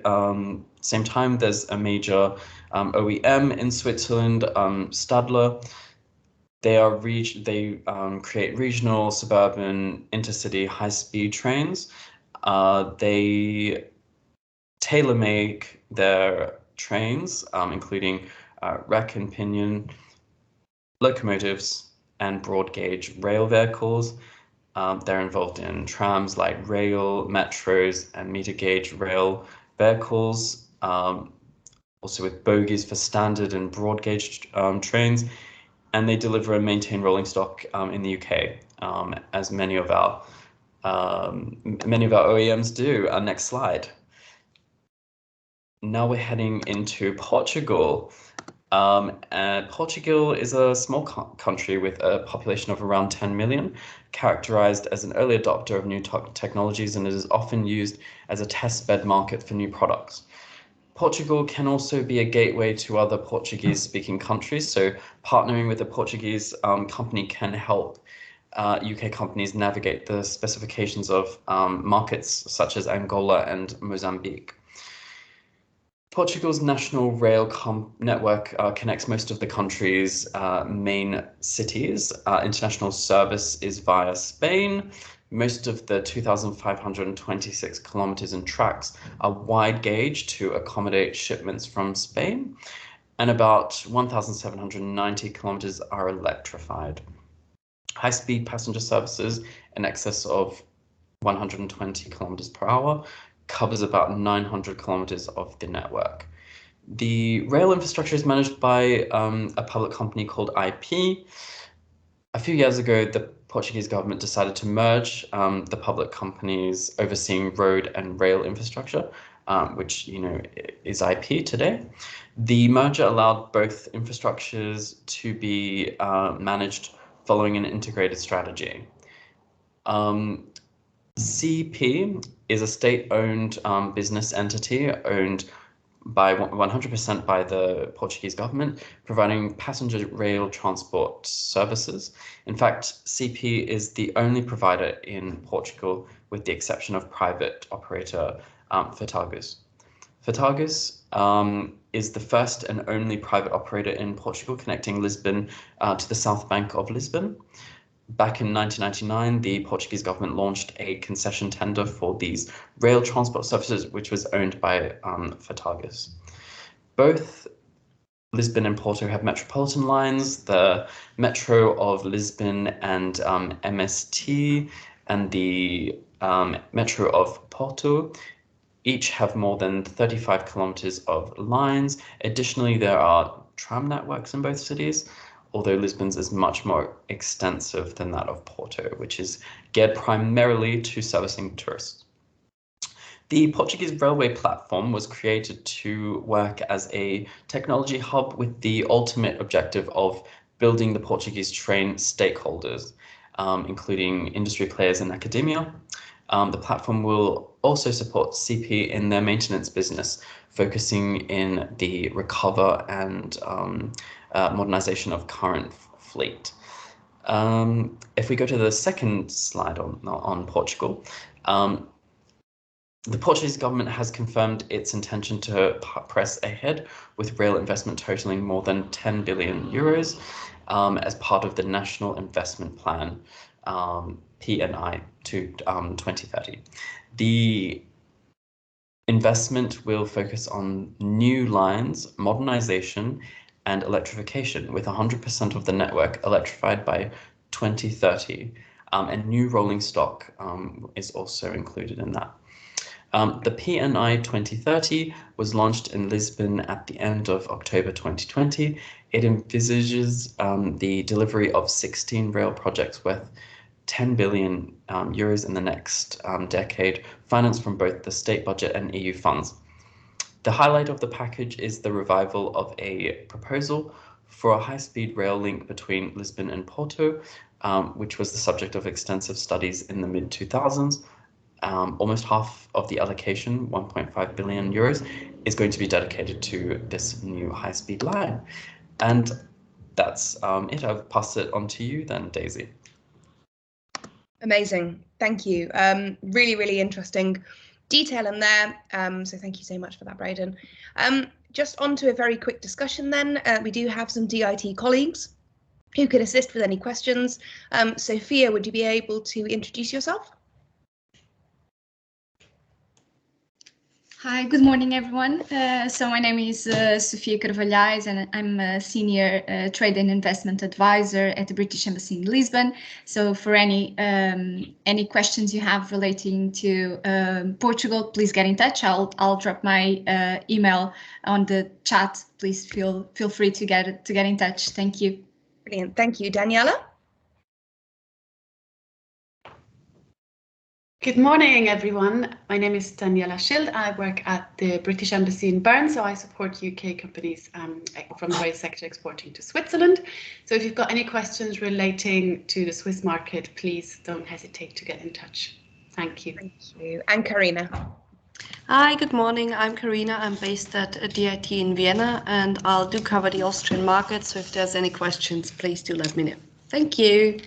[SPEAKER 5] same time, there's a major OEM in Switzerland, Stadler. They create regional, suburban, intercity, high-speed trains. They tailor-make their trains, including rack and pinion locomotives and broad gauge rail vehicles. They're involved in trams, light rail, metros, and meter gauge rail vehicles, also with bogies for standard and broad gauge trains. And they deliver and maintain rolling stock in the UK, as many of our OEMs do. Next slide. Now we're heading into Portugal. And Portugal is a small country with a population of around 10 million, characterized as an early adopter of new technologies, and it is often used as a testbed market for new products. Portugal can also be a gateway to other Portuguese-speaking countries, so partnering with a Portuguese company can help UK companies navigate the specifications of markets such as Angola and Mozambique. Portugal's national rail network connects most of the country's main cities. International service is via Spain. Most of the 2,526 kilometers in tracks are wide gauge to accommodate shipments from Spain, and about 1,790 kilometers are electrified. High-speed passenger services in excess of 120 kilometers per hour covers about 900 kilometers of the network. The rail infrastructure is managed by a public company called IP. A few years ago, the Portuguese government decided to merge the public companies overseeing road and rail infrastructure, which is IP today. The merger allowed both infrastructures to be managed following an integrated strategy. CP is a state-owned business entity owned by 100% by the Portuguese government, providing passenger rail transport services. In fact, CP is the only provider in Portugal, with the exception of private operator Fitagus. Portuguese is the first and only private operator in Portugal, connecting Lisbon to the south bank of Lisbon. Back in 1999, the Portuguese government launched a concession tender for these rail transport services, which was owned by Portuguese. Both Lisbon and Porto have metropolitan lines. The Metro of Lisbon and MST and the Metro of Porto each have more than 35 kilometers of lines. Additionally, there are tram networks in both cities, although Lisbon's is much more extensive than that of Porto, which is geared primarily to servicing tourists. The Portuguese railway platform was created to work as a technology hub with the ultimate objective of building the Portuguese train stakeholders, including industry players and academia. The platform will also support CP in their maintenance business, focusing in the recover and modernization of current fleet. If we go to the second slide on Portugal, the Portuguese government has confirmed its intention to press ahead with rail investment totaling more than 10 billion euros as part of the National Investment Plan, PNI, to 2030. The investment will focus on new lines, modernization, and electrification, with 100% of the network electrified by 2030, and new rolling stock is also included in that. The PNI 2030 was launched in Lisbon at the end of October 2020. It envisages the delivery of 16 rail projects worth 10 billion euros in the next decade, financed from both the state budget and EU funds. The highlight of the package is the revival of a proposal for a high-speed rail link between Lisbon and Porto, which was the subject of extensive studies in the mid-2000s. Almost half of the allocation, 1.5 billion euros, is going to be dedicated to this new high-speed line. And that's it. I'll pass it on to you then, Daisy.
[SPEAKER 1] Amazing. Thank you. Really, really interesting detail in there. So thank you so much for that, Braden. Just on to a very quick discussion then. We do have some DIT colleagues who could assist with any questions. Sophia, would you be able to introduce yourself?
[SPEAKER 6] Hi, good morning, everyone. So my name is Sofia Carvalhais, and I'm a senior trade and investment advisor at the British Embassy in Lisbon. So for any questions you have relating to Portugal, please get in touch. I'll drop my email on the chat. Please feel free to get in touch. Thank you.
[SPEAKER 1] Brilliant. Thank you, Daniela.
[SPEAKER 7] Good morning, everyone. My name is Daniela Schild. I work at the British Embassy in Bern, so I support UK companies from the rail sector exporting to Switzerland. So if you've got any questions relating to the Swiss market, please don't hesitate to get in touch. Thank you.
[SPEAKER 1] Thank you. And Karina.
[SPEAKER 8] Hi, good morning. I'm Karina. I'm based at DIT in Vienna, and I'll do cover the Austrian market. So if there's any questions, please do let me know. Thank you.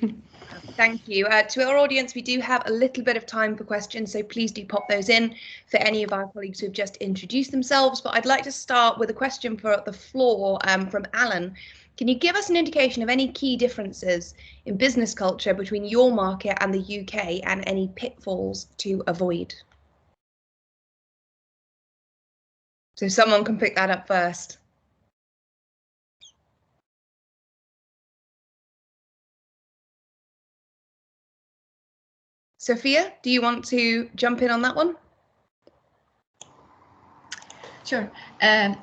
[SPEAKER 1] Thank you. To our audience, we do have a little bit of time for questions, so please do pop those in for any of our colleagues who have just introduced themselves. But I'd like to start with a question for the floor from Alan. Can you give us an indication of any key differences in business culture between your market and the UK, and any pitfalls to avoid? So someone can pick that up first. Sophia, do you want to jump in on that one?
[SPEAKER 6] Sure. I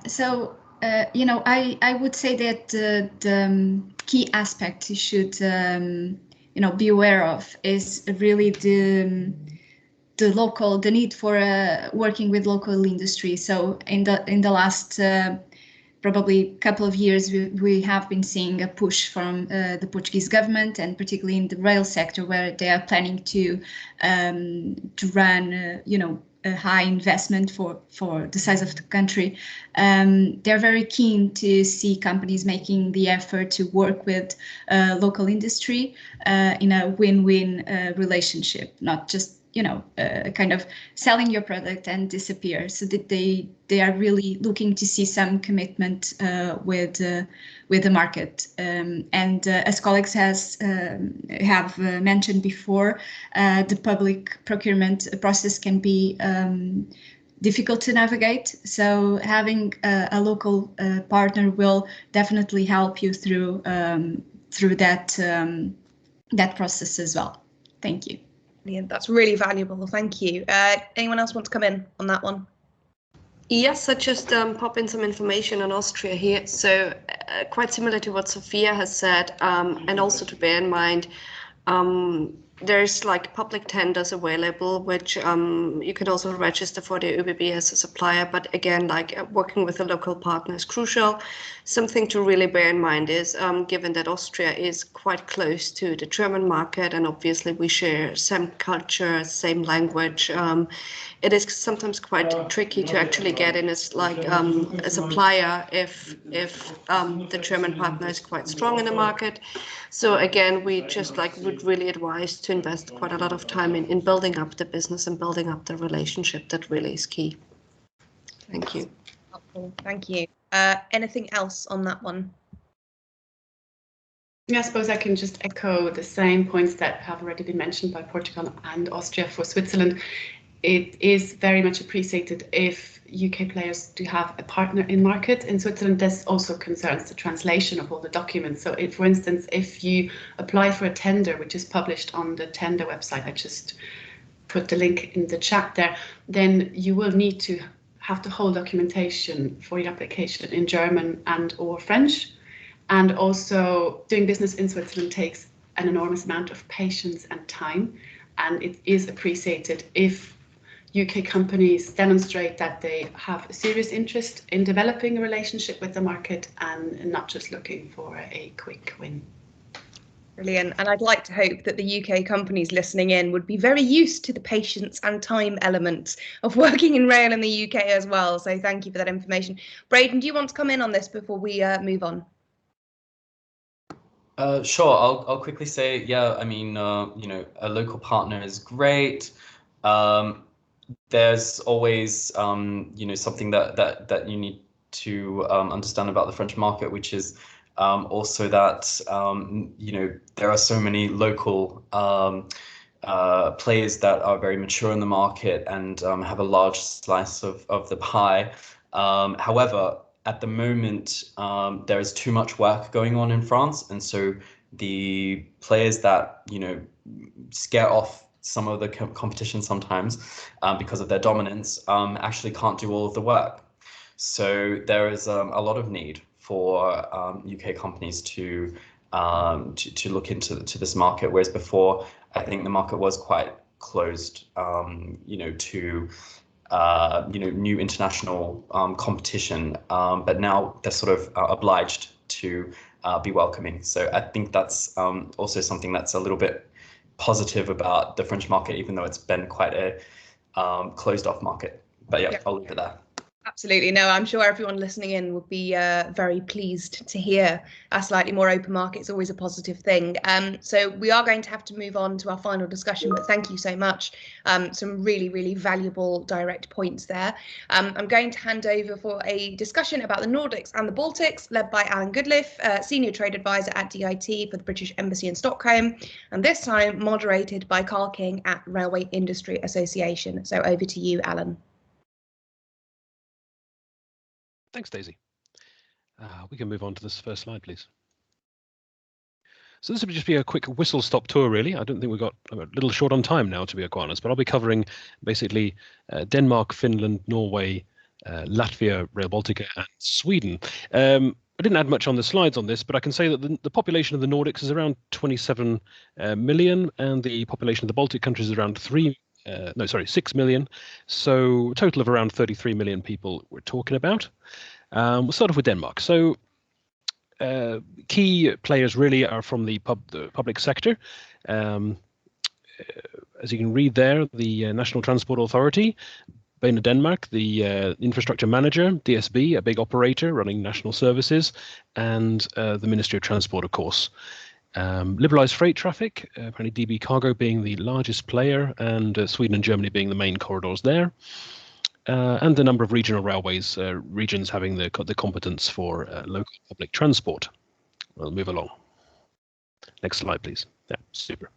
[SPEAKER 6] would say that the key aspect you should, be aware of is really the need for working with local industry. So in the last probably couple of years, we have been seeing a push from the Portuguese government, and particularly in the rail sector, where they are planning to run, a high investment for the size of the country. They're very keen to see companies making the effort to work with local industry in a win-win relationship, not just kind of selling your product and disappear. So that they are really looking to see some commitment with the market. And as colleagues have mentioned before, the public procurement process can be difficult to navigate. So having a local partner will definitely help you through that process as well. Thank you.
[SPEAKER 1] Brilliant. That's really valuable. Thank you. Anyone else want to come in on that one?
[SPEAKER 8] Yes, I just pop in some information on Austria here. So quite similar to what Sophia has said, and also to bear in mind, there's like public tenders available, which you can also register for the ÖBB as a supplier. But again, like working with a local partner is crucial. Something to really bear in mind is, given that Austria is quite close to the German market, and obviously we share same culture, same language, it is sometimes quite tricky to actually get in as like a supplier if the German partner is quite strong in the market. So again, we just like would really advise to invest quite a lot of time in building up the business and building up the relationship. That really is key. Thank you.
[SPEAKER 1] Helpful. Thank you. Anything else on that one?
[SPEAKER 7] Yeah, I suppose I can just echo the same points that have already been mentioned by Portugal and Austria for Switzerland. It is very much appreciated if UK players do have a partner in market. In Switzerland, this also concerns the translation of all the documents. So if, for instance, if you apply for a tender, which is published on the tender website, I just put the link in the chat there, then you will need to have the whole documentation for your application in German and or French. And also doing business in Switzerland takes an enormous amount of patience and time. And it is appreciated if UK companies demonstrate that they have a serious interest in developing a relationship with the market and not just looking for a quick win.
[SPEAKER 1] Brilliant. And I'd like to hope that the UK companies listening in would be very used to the patience and time element of working in rail in the UK as well. So thank you for that information. Braden, do you want to come in on this before we move on?
[SPEAKER 5] Sure. I'll quickly say, yeah, I mean, a local partner is great. There's always, something that you need to understand about the French market, which is also that, there are so many local players that are very mature in the market and have a large slice of the pie. However, at the moment, there is too much work going on in France, and so the players that scare off some of the competition sometimes because of their dominance actually can't do all of the work. So there is a lot of need for UK companies to look into this market, whereas before I think the market was quite closed, to new international competition, but now they're sort of obliged to be welcoming. So I think that's also something that's a little bit positive about the French market, even though it's been quite a closed off market. But yeah, I'll leave it there.
[SPEAKER 1] Absolutely. No, I'm sure everyone listening in would be very pleased to hear a slightly more open market. It's always a positive thing. So we are going to have to move on to our final discussion, but thank you so much. Some really, really valuable direct points there. I'm going to hand over for a discussion about the Nordics and the Baltics, led by Alan Goodliffe, Senior Trade Advisor at DIT for the British Embassy in Stockholm, and this time moderated by Carl King at Railway Industry Association. So over to you, Alan.
[SPEAKER 9] Thanks, Daisy. We can move on to this first slide, please. So this would just be a quick whistle-stop tour, really. I don't think we've got a little short on time now, to be quite honest, but I'll be covering basically Denmark, Finland, Norway, Latvia, Rail Baltica, and Sweden. I didn't add much on the slides on this, but I can say that the population of the Nordics is around 27 million, and the population of the Baltic countries is around 6 million. So a total of around 33 million people we're talking about. We'll start off with Denmark. So key players really are from the public sector. As you can read there, the National Transport Authority, Bain Denmark, the infrastructure manager, DSB, a big operator running national services, and the Ministry of Transport, of course. Liberalised freight traffic, apparently DB Cargo being the largest player, and Sweden and Germany being the main corridors there. And the number of regional railways, regions having the competence for local public transport. We'll move along. Next slide, please. Yeah, super.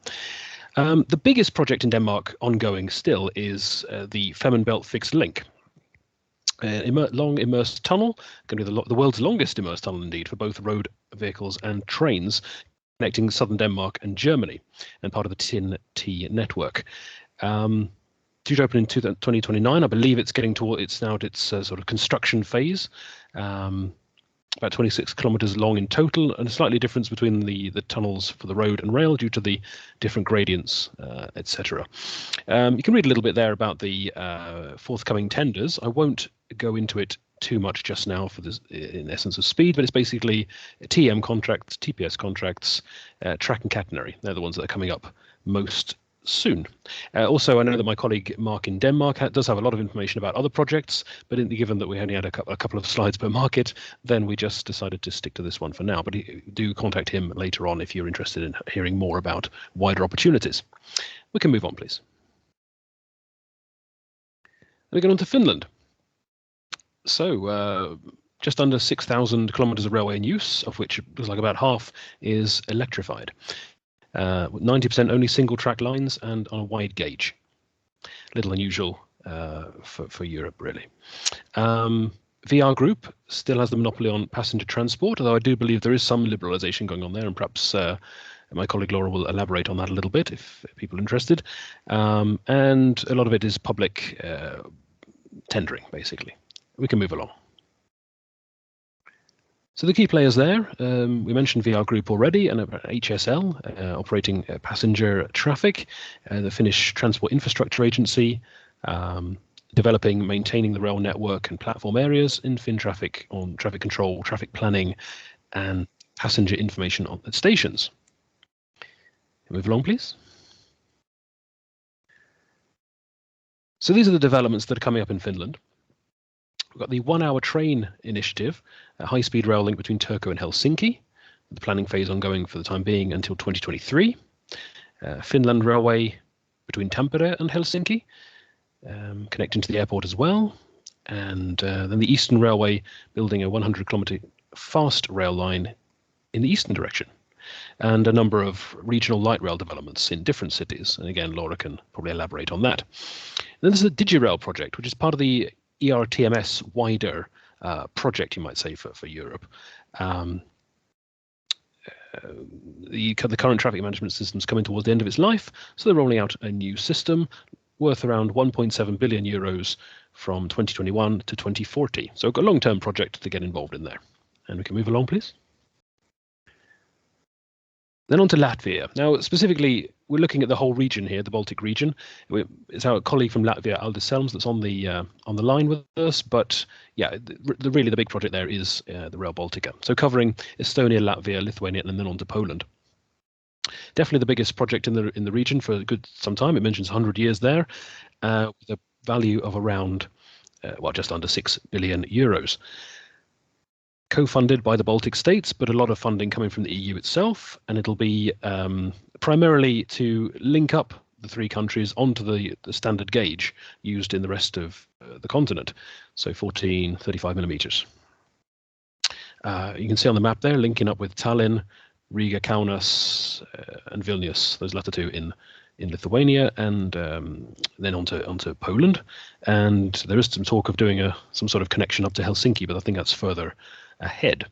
[SPEAKER 9] The biggest project in Denmark ongoing still is the Femern Belt Fixed Link. Long immersed tunnel, going to be the world's longest immersed tunnel indeed for both road vehicles and trains, connecting southern Denmark and Germany, and part of the TIN-T network. Due to open in 2029, I believe it's getting toward its sort of construction phase. About 26 kilometers long in total, and a slightly difference between the tunnels for the road and rail due to the different gradients, etc. You can read a little bit there about the forthcoming tenders. I won't go into it too much just now for this, in essence of speed, but it's basically TM contracts, TPS contracts, track and catenary. They're the ones that are coming up most soon. Also, I know that my colleague Mark in Denmark does have a lot of information about other projects, but given that we only had a couple of slides per market, then we just decided to stick to this one for now. But do contact him later on if you're interested in hearing more about wider opportunities. We can move on, please. We go on to Finland. So just under 6,000 kilometers of railway in use, of which it looks like about half is electrified. 90% only single track lines and on a wide gauge. Little unusual for Europe, really. VR Group still has the monopoly on passenger transport, although I do believe there is some liberalisation going on there, and perhaps my colleague Laura will elaborate on that a little bit if people are interested. And a lot of it is public tendering, basically. We can move along. So the key players there, we mentioned VR Group already, and HSL operating passenger traffic, the Finnish Transport Infrastructure Agency, developing, maintaining the rail network and platform areas in FinTraffic on traffic control, traffic planning, and passenger information on the stations. Move along, please. So these are the developments that are coming up in Finland. We've got the 1 hour train initiative, a high-speed rail link between Turku and Helsinki, the planning phase ongoing for the time being until 2023. Finland Railway between Tampere and Helsinki, connecting to the airport as well. And then the Eastern Railway building a 100-kilometer fast rail line in the eastern direction. And a number of regional light rail developments in different cities. And again, Laura can probably elaborate on that. And then there's the DigiRail project, which is part of the ERTMS wider project, you might say, for Europe. The current traffic management system is coming towards the end of its life, so they're rolling out a new system worth around 1.7 billion euros from 2021 to 2040. So a long-term project to get involved in there. And we can move along, please. Then on to Latvia. Now, specifically, we're looking at the whole region here, the Baltic region. It's our colleague from Latvia, Aldis Selms, that's on the line with us. But yeah, really the big project there is the Rail Baltica. So covering Estonia, Latvia, Lithuania, and then on to Poland. Definitely the biggest project in the region for some time. It mentions 100 years there, with a value of around just under 6 billion euros. Co-funded by the Baltic states, but a lot of funding coming from the EU itself, and it'll be primarily to link up the three countries onto the standard gauge used in the rest of the continent, so 35 millimeters. You can see on the map there, linking up with Tallinn, Riga, Kaunas, and Vilnius, those latter two in Lithuania, and then onto Poland. And there is some talk of doing some sort of connection up to Helsinki, but I think that's further ahead.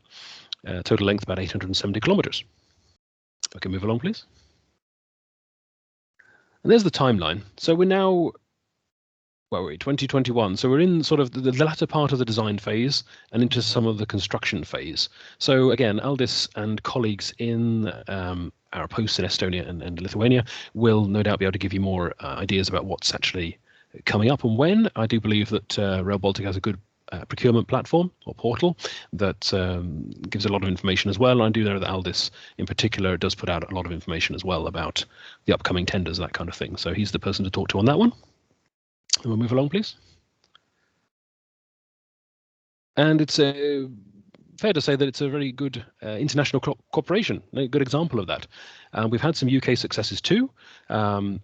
[SPEAKER 9] Total length about 870 kilometers. I can move along, please. And there's the timeline. So we're now, 2021. So we're in sort of the latter part of the design phase and into some of the construction phase. So again, Aldis and colleagues in our posts in Estonia and Lithuania will no doubt be able to give you more ideas about what's actually coming up and when. I do believe that Rail Baltica has a good procurement platform or portal that gives a lot of information as well. And I do know that Aldis in particular does put out a lot of information as well about the upcoming tenders, that kind of thing. So he's the person to talk to on that one. And we'll move along, please. And it's fair to say that it's a very good international cooperation, a good example of that. We've had some UK successes too,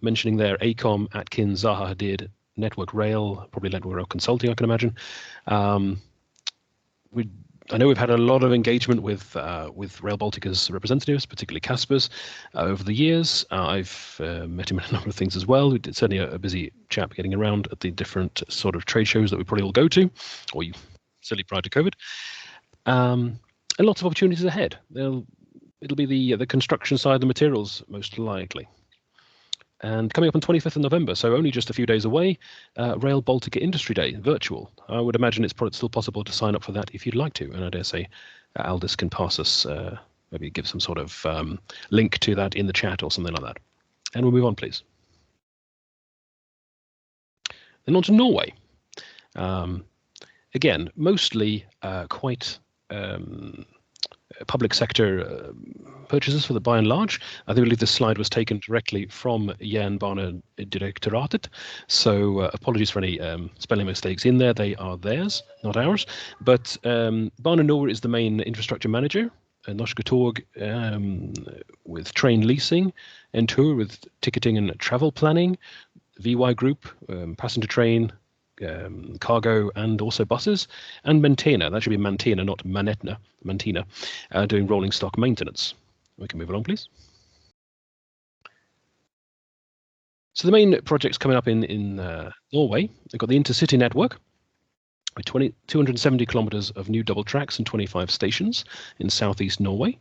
[SPEAKER 9] mentioning there ACOM, Atkins, Zaha Hadid, Network Rail, probably Network Rail Consulting, I can imagine. I know we've had a lot of engagement with Rail Baltica's representatives, particularly Kasper's, over the years. I've met him in a number of things as well. It's certainly a busy chap getting around at the different sort of trade shows that we probably all go to, or certainly prior to COVID. And lots of opportunities ahead. It'll be the construction side, the materials most likely. And coming up on 25th of November, so only just a few days away, Rail Baltica Industry Day, virtual. I would imagine it's still possible to sign up for that if you'd like to. And I dare say Aldis can pass us, maybe give some sort of link to that in the chat or something like that. And we'll move on, please. Then on to Norway. Again, mostly quite public sector purchases for the by and large. I believe this slide was taken directly from Jernbanedirektoratet, so apologies for any spelling mistakes in there. They are theirs, not ours. But Bane NOR is the main infrastructure manager, Norske Tog with train leasing, Entur with ticketing and travel planning, VY Group, passenger train, cargo and also buses, and Mantina, that should be Mantina, not Manetna, Mantina, doing rolling stock maintenance. We can move along, please. So the main projects coming up in Norway, they've got the Intercity Network, with 270 kilometers of new double tracks and 25 stations in southeast Norway,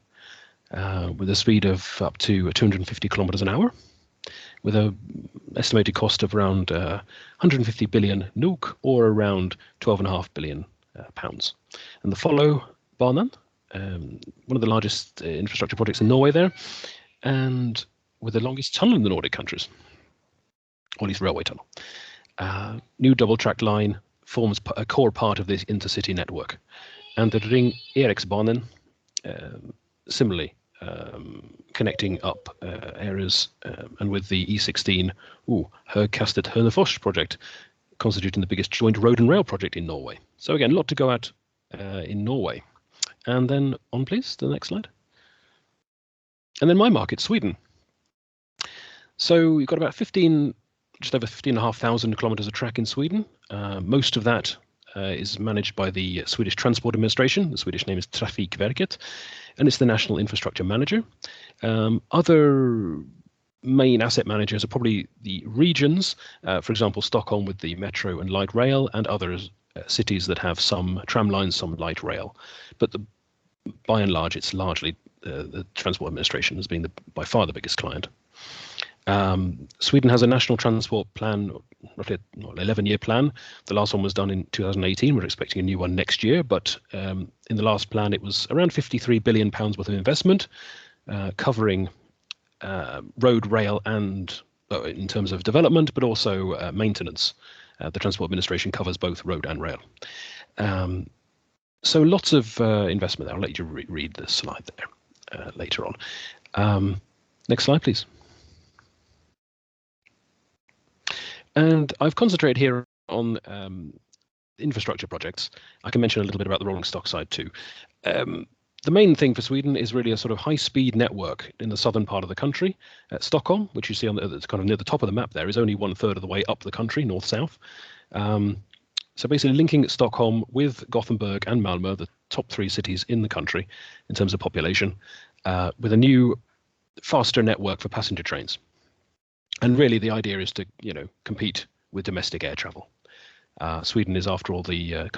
[SPEAKER 9] with a speed of up to 250 kilometers an hour, with an estimated cost of around 150 billion NOK, or around 12.5 billion pounds. And the follow Banan, one of the largest infrastructure projects in Norway there, and with the longest tunnel in the Nordic countries, or at least railway tunnel. New double track line forms a core part of this intercity network. And the Ring Eriksbanen, similarly, connecting up areas, and with the E16 Høgkastet-Hønefoss project constituting the biggest joint road and rail project in Norway. So again, a lot to go at in Norway. And then on, please, the next slide. And then my market, Sweden. So you've got about just over 15,500 kilometers of track in Sweden. Most of that is managed by the Swedish Transport Administration. The Swedish name is Trafikverket, and it's the national infrastructure manager. Other main asset managers are probably the regions, for example, Stockholm with the metro and light rail, and other cities that have some tram lines, some light rail. But by and large, it's largely the Transport Administration as being by far the biggest client. Sweden has a national transport plan, roughly an 11-year plan. The last one was done in 2018. We're expecting a new one next year, but in the last plan, it was around 53 billion pounds worth of investment, covering road, rail, and in terms of development, but also maintenance. The Transport Administration covers both road and rail. So lots of investment there. I'll let you read the slide there later on. Next slide, please. And I've concentrated here on infrastructure projects. I can mention a little bit about the rolling stock side too. The main thing for Sweden is really a sort of high-speed network in the southern part of the country. Stockholm, which you see on it's kind of near the top of the map there, is only 1/3 of the way up the country, north-south. So basically linking Stockholm with Gothenburg and Malmö, the top 3 cities in the country in terms of population, with a new, faster network for passenger trains. And really, the idea is to, compete with domestic air travel. Sweden is, after all, the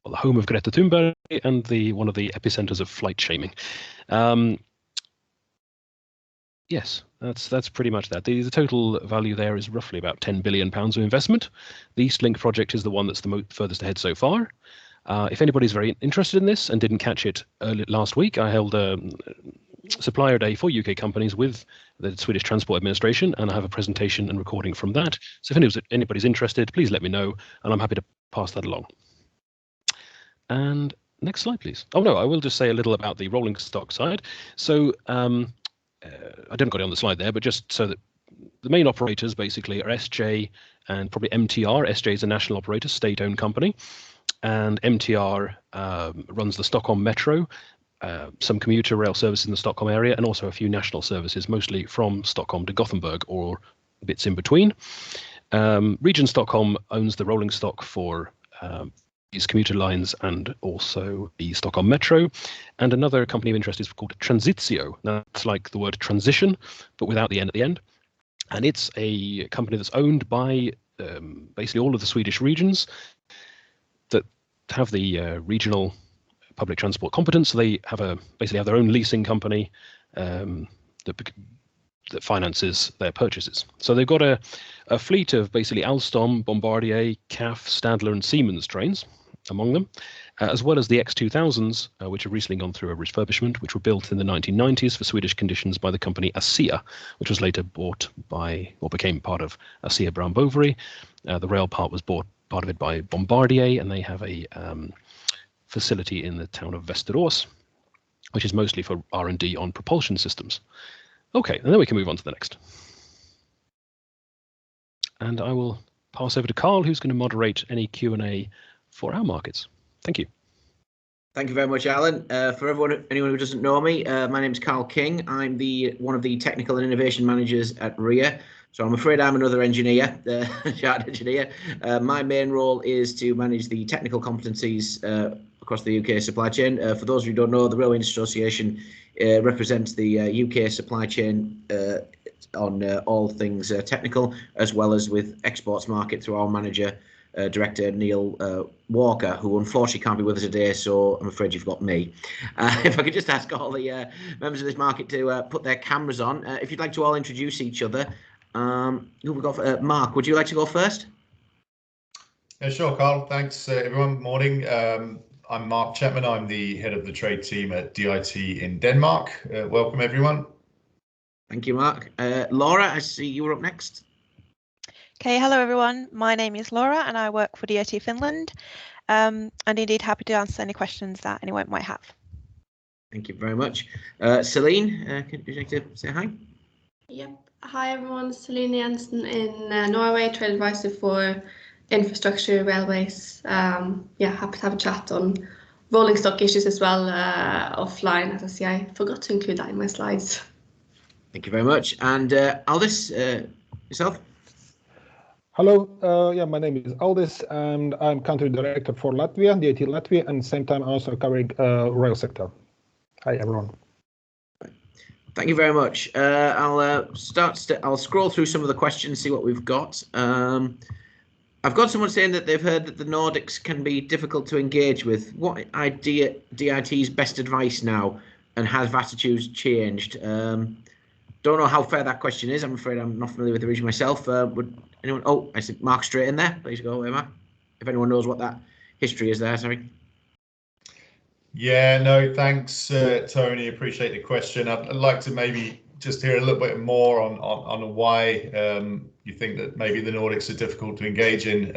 [SPEAKER 9] the home of Greta Thunberg and one of the epicenters of flight shaming. Yes, that's pretty much that. The total value there is roughly about 10 billion pounds of investment. The East Link project is the one that's the furthest ahead so far. If anybody's very interested in this and didn't catch it last week, I held a supplier day for UK companies with the Swedish Transport Administration, and I have a presentation and recording from that. So if anybody's interested, please let me know, and I'm happy to pass that along. And next slide, please. Oh no, I will just say a little about the rolling stock side. So I didn't got it on the slide there, but just so that the main operators basically are SJ and probably MTR. SJ is a national operator, state-owned company. and MTR runs the Stockholm Metro, some commuter rail services in the Stockholm area, and also a few national services, mostly from Stockholm to Gothenburg or bits in between. Region Stockholm owns the rolling stock for these commuter lines and also the Stockholm Metro. And another company of interest is called Transitio. That's like the word transition, but without the N at the end. And it's a company that's owned by basically all of the Swedish regions that have the regional public transport competence. So they have basically have their own leasing company that finances their purchases. So they've got a fleet of basically Alstom, Bombardier, CAF, Stadler and Siemens trains among them, as well as the X2000s, which have recently gone through a refurbishment, which were built in the 1990s for Swedish conditions by the company ASEA, which was later bought by, or became part of ASEA Brown Boveri. The rail part was bought, part of it, by Bombardier, and they have a facility in the town of Västerås, which is mostly for R&D on propulsion systems. Okay, and then we can move on to the next. And I will pass over to Carl, who's going to moderate any Q&A for our markets. Thank you.
[SPEAKER 10] Thank you very much, Alan. For anyone who doesn't know me, my name is Carl King. I'm one of the technical and innovation managers at RIA. So I'm afraid I'm another engineer, chartered engineer. My main role is to manage the technical competencies across the UK supply chain. For those who don't know, the Railway Association represents the UK supply chain on all things technical, as well as with exports market through our manager, Director Neil Walker, who unfortunately can't be with us today, so I'm afraid you've got me. If I could just ask all the members of this market to put their cameras on. If you'd like to all introduce each other. Who we got? Mark, would you like to go first?
[SPEAKER 11] Yeah, sure, Carl. Thanks, everyone. Morning. I'm Mark Chapman. I'm the head of the trade team at DIT in Denmark. Welcome, everyone.
[SPEAKER 10] Thank you, Mark. Laura, I see you were up next.
[SPEAKER 12] Okay, hello everyone. My name is Laura and I work for DIT Finland. And indeed happy to answer any questions that anyone might have.
[SPEAKER 10] Thank you very much. Celine, would you like to say hi?
[SPEAKER 13] Yep. Hi everyone, Celine Jensen in Norway, trade advisor for infrastructure, railways. Yeah, happy to have a chat on rolling stock issues as well offline. As I see, I forgot to include that in my slides.
[SPEAKER 10] Thank you very much. And Aldis, yourself?
[SPEAKER 14] Hello, yeah, my name is Aldis and I'm country director for Latvia, DIT Latvia, and same time also covering rail sector. Hi everyone.
[SPEAKER 10] Thank you very much. I'll scroll through some of the questions, see what we've got. I've got someone saying that they've heard that the Nordics can be difficult to engage with. What idea DIT's best advice now, and has attitudes changed? Don't know how fair that question is. I'm afraid I'm not familiar with the region myself. Would anyone? Oh, I see Mark straight in there. Please go away, Mark. If anyone knows what that history is there, sorry.
[SPEAKER 11] Yeah, no, thanks, Tony. Appreciate the question. I'd like to maybe just hear a little bit more on why you think that maybe the Nordics are difficult to engage in.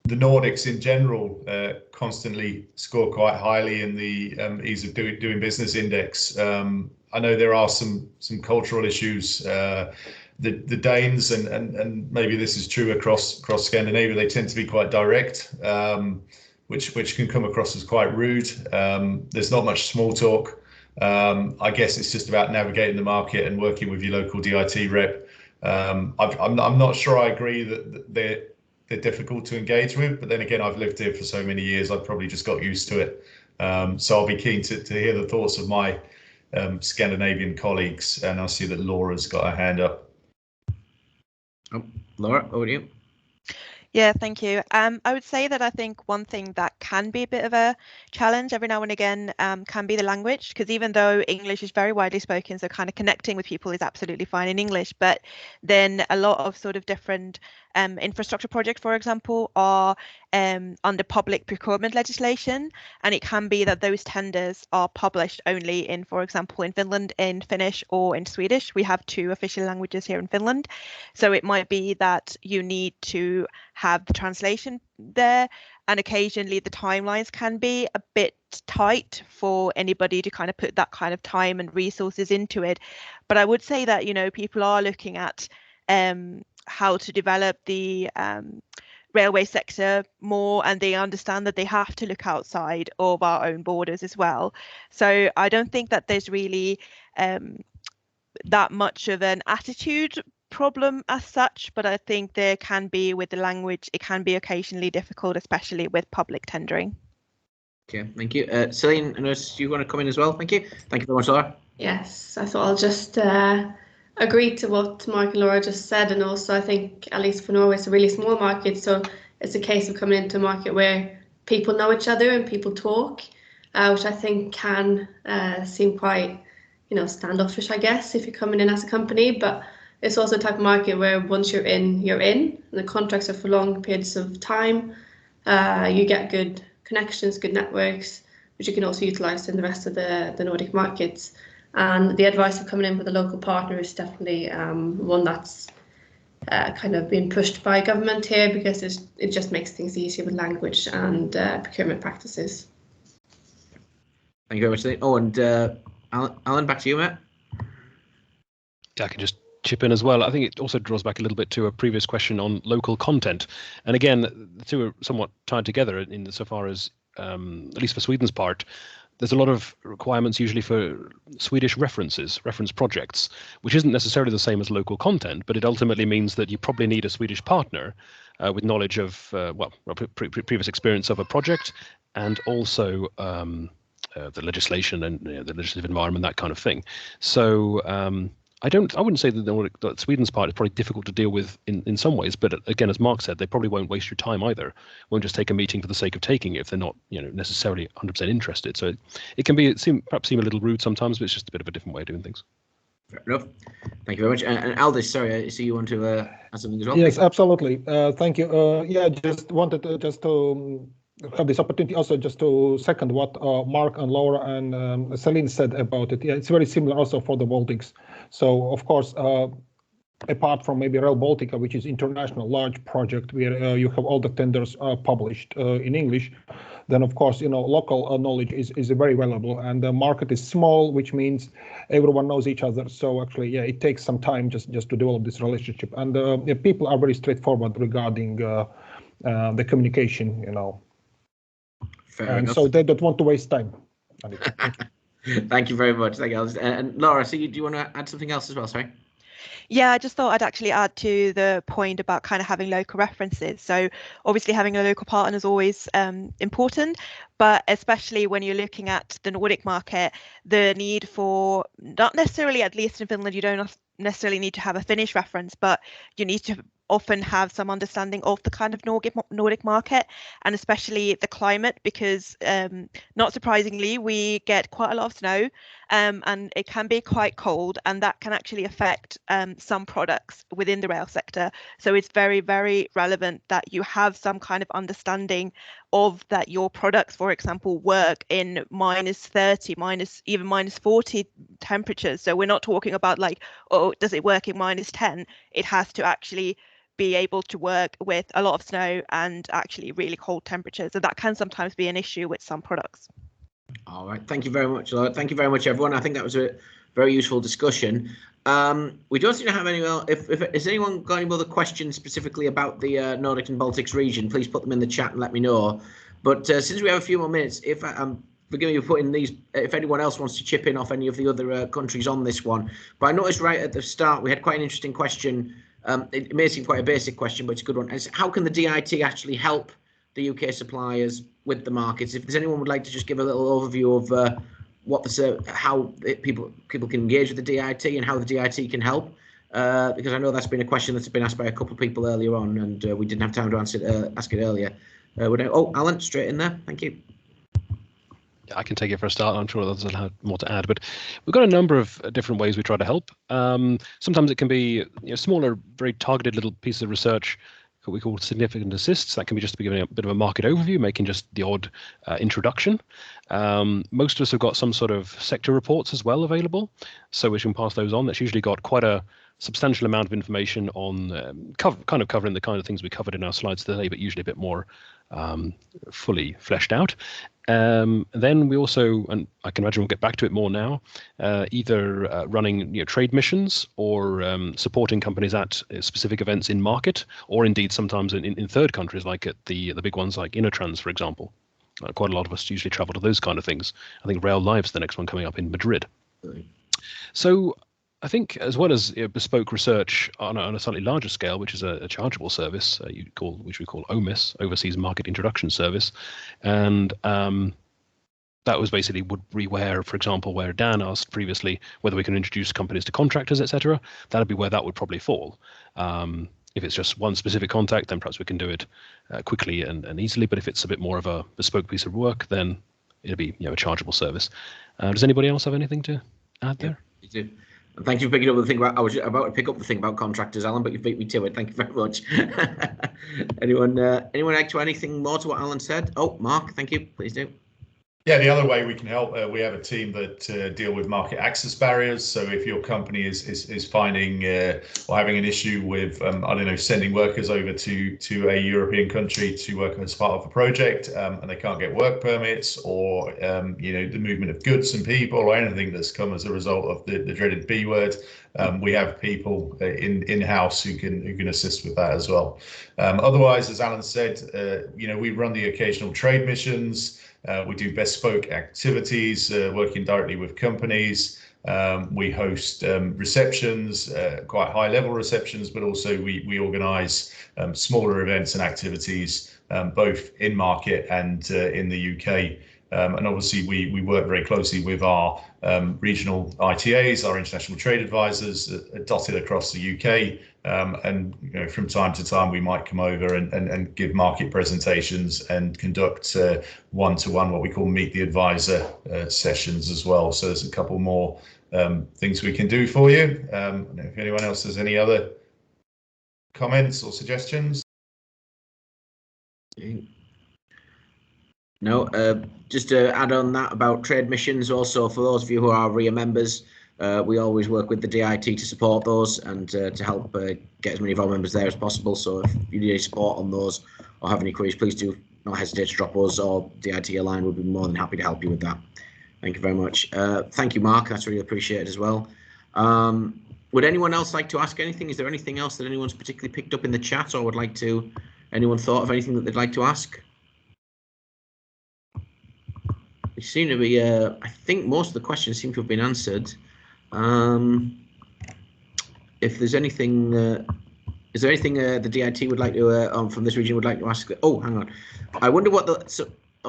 [SPEAKER 11] The Nordics in general constantly score quite highly in the ease of doing business index. I know there are some cultural issues. The Danes and maybe this is true across Scandinavia, they tend to be quite direct. Which can come across as quite rude. There's not much small talk. I guess it's just about navigating the market and working with your local DIT rep. I'm not sure I agree that they're difficult to engage with, but then again, I've lived here for so many years, I've probably just got used to it. So I'll be keen to hear the thoughts of my Scandinavian colleagues, and I see that Laura's got her hand up.
[SPEAKER 10] Oh, Laura, over to you.
[SPEAKER 12] Yeah, thank you. I would say that I think one thing that can be a bit of a challenge every now and again can be the language, because even though English is very widely spoken, so kind of connecting with people is absolutely fine in English, but then a lot of sort of different infrastructure projects, for example, are under public procurement legislation, and it can be that those tenders are published only in, for example, in Finland, in Finnish or in Swedish. We have 2 official languages here in Finland, so it might be that you need to have the translation there, and occasionally the timelines can be a bit tight for anybody to kind of put that kind of time and resources into it. But I would say that, you know, people are looking at how to develop the railway sector more, and they understand that they have to look outside of our own borders as well. So I don't think that there's really that much of an attitude problem as such, but I think there can be with the language, it can be occasionally difficult, especially with public tendering.
[SPEAKER 10] Okay, thank you. Celine, I notice you want to come in as well. Thank you. Thank you very much, Laura.
[SPEAKER 13] Yes, I thought I'll just agree to what Mark and Laura just said, and also I think, at least for Norway, it's a really small market, so it's a case of coming into a market where people know each other and people talk, which I think can seem quite, standoffish, I guess, if you're coming in as a company. But it's also a type of market where once you're in, you're in. And the contracts are for long periods of time. You get good connections, good networks, which you can also utilize in the rest of the Nordic markets. And the advice of coming in with a local partner is definitely one that's kind of being pushed by government here, because it just makes things easier with language and procurement practices.
[SPEAKER 10] Thank you very much, Celine. Oh, and Alan, back to you, Matt.
[SPEAKER 9] Yeah, I can just chip in as well. I think it also draws back a little bit to a previous question on local content. And again, the two are somewhat tied together insofar as, at least for Sweden's part, there's a lot of requirements usually for Swedish reference projects, which isn't necessarily the same as local content, but it ultimately means that you probably need a Swedish partner with knowledge of, previous experience of a project, and also the legislation and the legislative environment, that kind of thing. So I wouldn't say that Sweden's part is probably difficult to deal with in some ways, but again, as Mark said, they probably won't waste your time either. Won't just take a meeting for the sake of taking it if they're not, necessarily 100% interested. So it can perhaps seem a little rude sometimes, but it's just a bit of a different way of doing things.
[SPEAKER 10] Fair enough. Thank you very much. And Aldis, sorry, I see you want to add something as well.
[SPEAKER 14] Yes, absolutely. Thank you. Yeah, just wanted to have this opportunity also just to second what Mark and Laura and Celine said about it. Yeah, it's very similar also for the Baltics. So of course, apart from maybe Rail Baltica, which is international large project where you have all the tenders published in English, then of course, local knowledge is very valuable, and the market is small, which means everyone knows each other. So actually, yeah, it takes some time just to develop this relationship, and people are very straightforward regarding the communication,
[SPEAKER 10] Fair enough.
[SPEAKER 14] So they don't want to waste time.
[SPEAKER 10] Thank you very much. Thank you, Aldis. And Laura, do you want to add something else as well? Sorry.
[SPEAKER 12] Yeah, I just thought I'd actually add to the point about kind of having local references. So obviously having a local partner is always important, but especially when you're looking at the Nordic market, the need for, not necessarily, at least in Finland, you don't necessarily need to have a Finnish reference, but you need to often have some understanding of the kind of Nordic market, and especially the climate, because not surprisingly, we get quite a lot of snow, and it can be quite cold, and that can actually affect some products within the rail sector. So it's very, very relevant that you have some kind of understanding of that your products, for example, work in -30, even -40 temperatures. So we're not talking about like, oh, does it work in -10? It has to actually be able to work with a lot of snow and actually really cold temperatures. So that can sometimes be an issue with some products.
[SPEAKER 10] All right. Thank you very much, Laura. Thank you very much, everyone. I think that was a very useful discussion. We don't seem to have anyone. If has anyone got any other questions specifically about the Nordic and Baltics region, please put them in the chat and let me know. But since we have a few more minutes, if forgive me for putting these, if anyone else wants to chip in off any of the other countries on this one. But I noticed right at the start we had quite an interesting question. It may seem quite a basic question, but it's a good one. It's how can the DIT actually help the UK suppliers with the markets? If there's anyone would like to just give a little overview of how people can engage with the DIT and how the DIT can help, because I know that's been a question that's been asked by a couple of people earlier on, and we didn't have time to ask it earlier. Alan, straight in there. Thank you.
[SPEAKER 9] I can take it for a start. I'm sure others will have more to add, but we've got a number of different ways we try to help. Sometimes it can be smaller, very targeted little pieces of research, what we call significant assists. That can be just to be giving a bit of a market overview, making just the odd introduction. Most of us have got some sort of sector reports as well available, so we can pass those on. That's usually got quite a substantial amount of information on kind of covering the kind of things we covered in our slides today, but usually a bit more fully fleshed out. Then we also, and I can imagine we'll get back to it more now, either running trade missions or supporting companies at specific events in market, or indeed sometimes in third countries, like at the big ones like Intertrans, for example. Quite a lot of us usually travel to those kind of things. I think Rail Live's the next one coming up in Madrid. So I think, as well as bespoke research on a slightly larger scale, which is a chargeable service, which we call OMIS, Overseas Market Introduction Service, and that was basically would be where, for example, where Dan asked previously whether we can introduce companies to contractors, etc. That'd be where that would probably fall. If it's just one specific contact, then perhaps we can do it quickly and easily. But if it's a bit more of a bespoke piece of work, then it'll be a chargeable service. Does anybody else have anything to add there?
[SPEAKER 10] You do. And thank you for picking up the thing about. I was about to pick up the thing about contractors, Alan, but you beat me to it. Thank you very much. Anyone like to add anything more to what Alan said? Oh, Mark, thank you. Please do.
[SPEAKER 11] Yeah, the other way we can help, we have a team that deal with market access barriers. So if your company is finding or having an issue with, I don't know, sending workers over to a European country to work as part of a project, and they can't get work permits, or the movement of goods and people, or anything that's come as a result of the dreaded B word, we have people in-house who can assist with that as well. Otherwise, as Alan said, we run the occasional trade missions. We do bespoke activities, working directly with companies. We host receptions, quite high-level receptions, but also we organise smaller events and activities, both in market and in the UK. And obviously, we work very closely with our regional ITAs, our international trade advisors, dotted across the UK. And from time to time, we might come over and give market presentations and conduct one-to-one, what we call meet the advisor sessions as well. So there's a couple more things we can do for you. If anyone else has any other comments or suggestions.
[SPEAKER 10] No, just to add on that about trade missions, also for those of you who are RIA members, we always work with the DIT to support those and to help get as many of our members there as possible. So if you need any support on those or have any queries, please do not hesitate to drop us, or DIT Align would be more than happy to help you with that. Thank you very much. Thank you, Mark. That's really appreciated as well. Would anyone else like to ask anything? Is there anything else that anyone's particularly picked up in the chat, or would like to, anyone thought of anything that they'd like to ask? It seem to be, I think most of the questions seem to have been answered. If there's anything, is there anything the DIT would like to, from this region would like to ask? Oh, hang on. I wonder what the,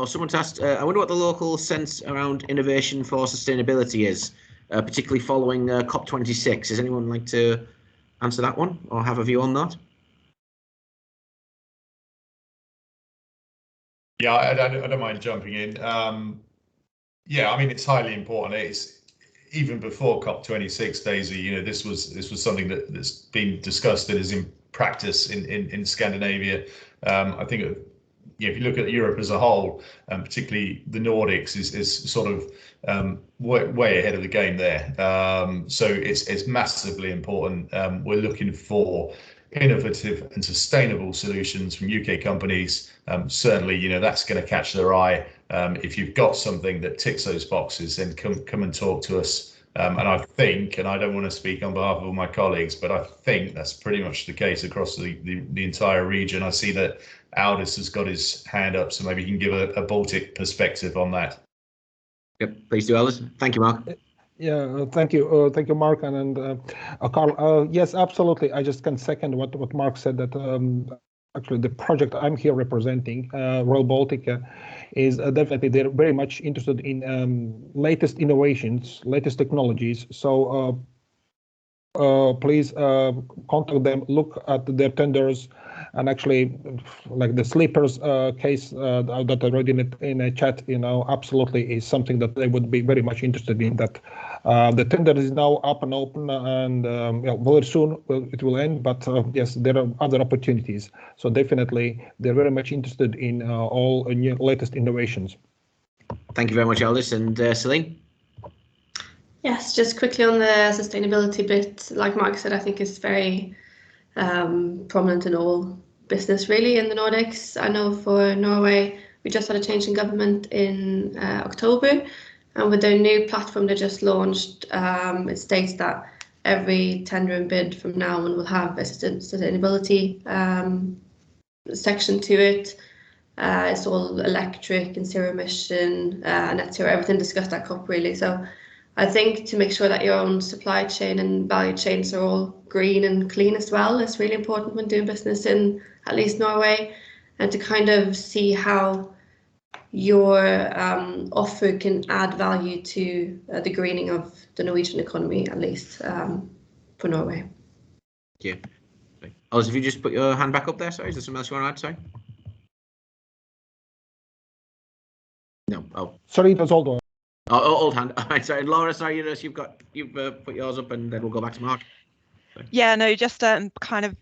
[SPEAKER 10] someone's asked, I wonder what the local sense around innovation for sustainability is, particularly following COP26. Does anyone like to answer that one or have a view on that?
[SPEAKER 11] Yeah, I don't mind jumping in. Yeah, I mean, it's highly important. It's even before COP26, Daisy. This was something that's been discussed and is in practice in Scandinavia. I think if you look at Europe as a whole, particularly the Nordics, is sort of way ahead of the game there. So it's massively important. We're looking for innovative and sustainable solutions from UK companies. Certainly, that's going to catch their eye. If you've got something that ticks those boxes, then come and talk to us. And I think, and I don't want to speak on behalf of all my colleagues, but I think that's pretty much the case across the entire region. I see that Aldis has got his hand up, so maybe he can give a Baltic perspective on that.
[SPEAKER 10] Yep, please do, Aldis. Thank you, Mark.
[SPEAKER 14] Yeah, thank you, Mark and Carl. Yes, absolutely. I just can second what Mark said, that actually the project I'm here representing, Rail Baltic, is definitely, they're very much interested in latest innovations, latest technologies. So please contact them, look at their tenders, and actually, like the sleepers case that I read in a chat, absolutely is something that they would be very much interested in. That the tender is now up and open, and very soon it will end. But yes, there are other opportunities. So definitely, they're very much interested in all new latest innovations.
[SPEAKER 10] Thank you very much, Aldis. And Celine?
[SPEAKER 13] Yes, just quickly on the sustainability bit, like Mark said, I think it's very prominent in all business really in the Nordics. I know for Norway, We just had a change in government in October, and with their new platform they just launched, it states that every tender and bid from now on will have a sustainability section to it. It's all electric and zero emission, net zero, everything discussed at COP really. So I think to make sure that your own supply chain and value chains are all green and clean as well is really important when doing business in at least Norway, and to kind of see how your offer can add value to the greening of the Norwegian economy, at least for Norway.
[SPEAKER 10] Thank you. Alice, if you just put your hand back up there, sorry, is there something else you want to add, sorry? No. Oh.
[SPEAKER 14] Sorry, it was old one.
[SPEAKER 10] Oh, old hand. All right, sorry. Laura, sorry, you've put yours up, and then we'll go back to Mark. Sorry.
[SPEAKER 12] Yeah, no, just kind of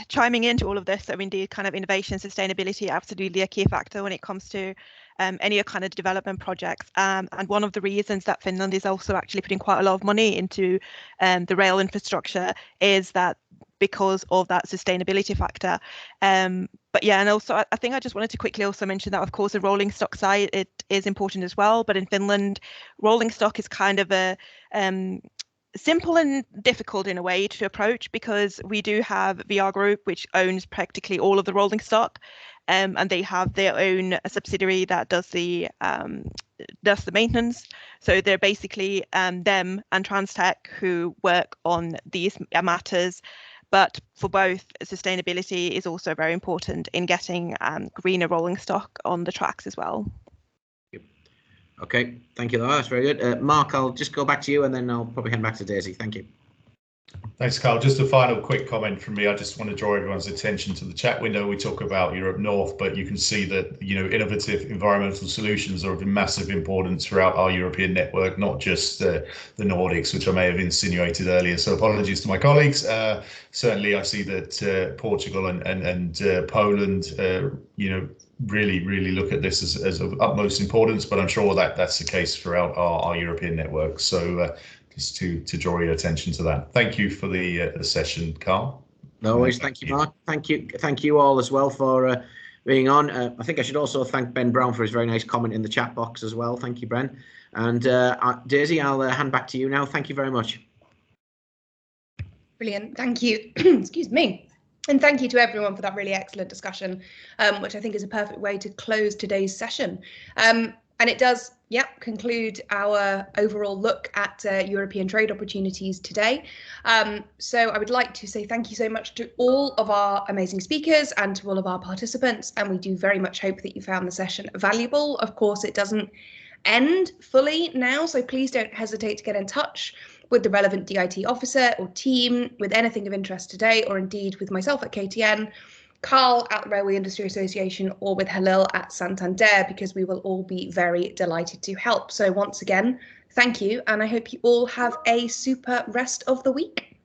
[SPEAKER 12] chiming into all of this. So indeed, kind of innovation, sustainability, absolutely a key factor when it comes to any kind of development projects. And one of the reasons that Finland is also actually putting quite a lot of money into the rail infrastructure is that because of that sustainability factor. But yeah, and also I think I just wanted to quickly also mention that, of course, the rolling stock side, it is important as well. But in Finland, rolling stock is kind of a simple and difficult in a way to approach, because we do have VR Group, which owns practically all of the rolling stock, and they have their own subsidiary that does the maintenance. So they're basically them and Transtech who work on these matters. But for both, sustainability is also very important in getting greener rolling stock on the tracks as well.
[SPEAKER 10] Okay, thank you, Laura. That's very good. Mark, I'll just go back to you, and then I'll probably hand back to Daisy. Thank you.
[SPEAKER 11] Thanks, Carl. Just a final quick comment from me. I just want to draw everyone's attention to the chat window. We talk about Europe North, but you can see that, you know, innovative environmental solutions are of massive importance throughout our European network, not just the Nordics, which I may have insinuated earlier. So apologies to my colleagues. Certainly, I see that Portugal and Poland, you know, really look at this as of utmost importance, but I'm sure that that's the case throughout our European network. So just to draw your attention to that. Thank you for the session, Carl.
[SPEAKER 10] No worries. Thank you, Mark. Thank you all as well for being on. I think I should also thank Ben Brown for his very nice comment in the chat box as well. Thank you, Ben. And Daisy, I'll hand back to you now. Thank you very much.
[SPEAKER 1] Brilliant. Thank you. Excuse me. And thank you to everyone for that really excellent discussion, which I think is a perfect way to close today's session. And it does, conclude our overall look at European trade opportunities today. So I would like to say thank you so much to all of our amazing speakers and to all of our participants. And we do very much hope that you found the session valuable. Of course, it doesn't end fully now, so please don't hesitate to get in touch with the relevant DIT officer or team with anything of interest today, or indeed with myself at KTN, Carl at the Railway Industry Association, or with Halil at Santander, because we will all be very delighted to help. So once again, thank you, and I hope you all have a super rest of the week.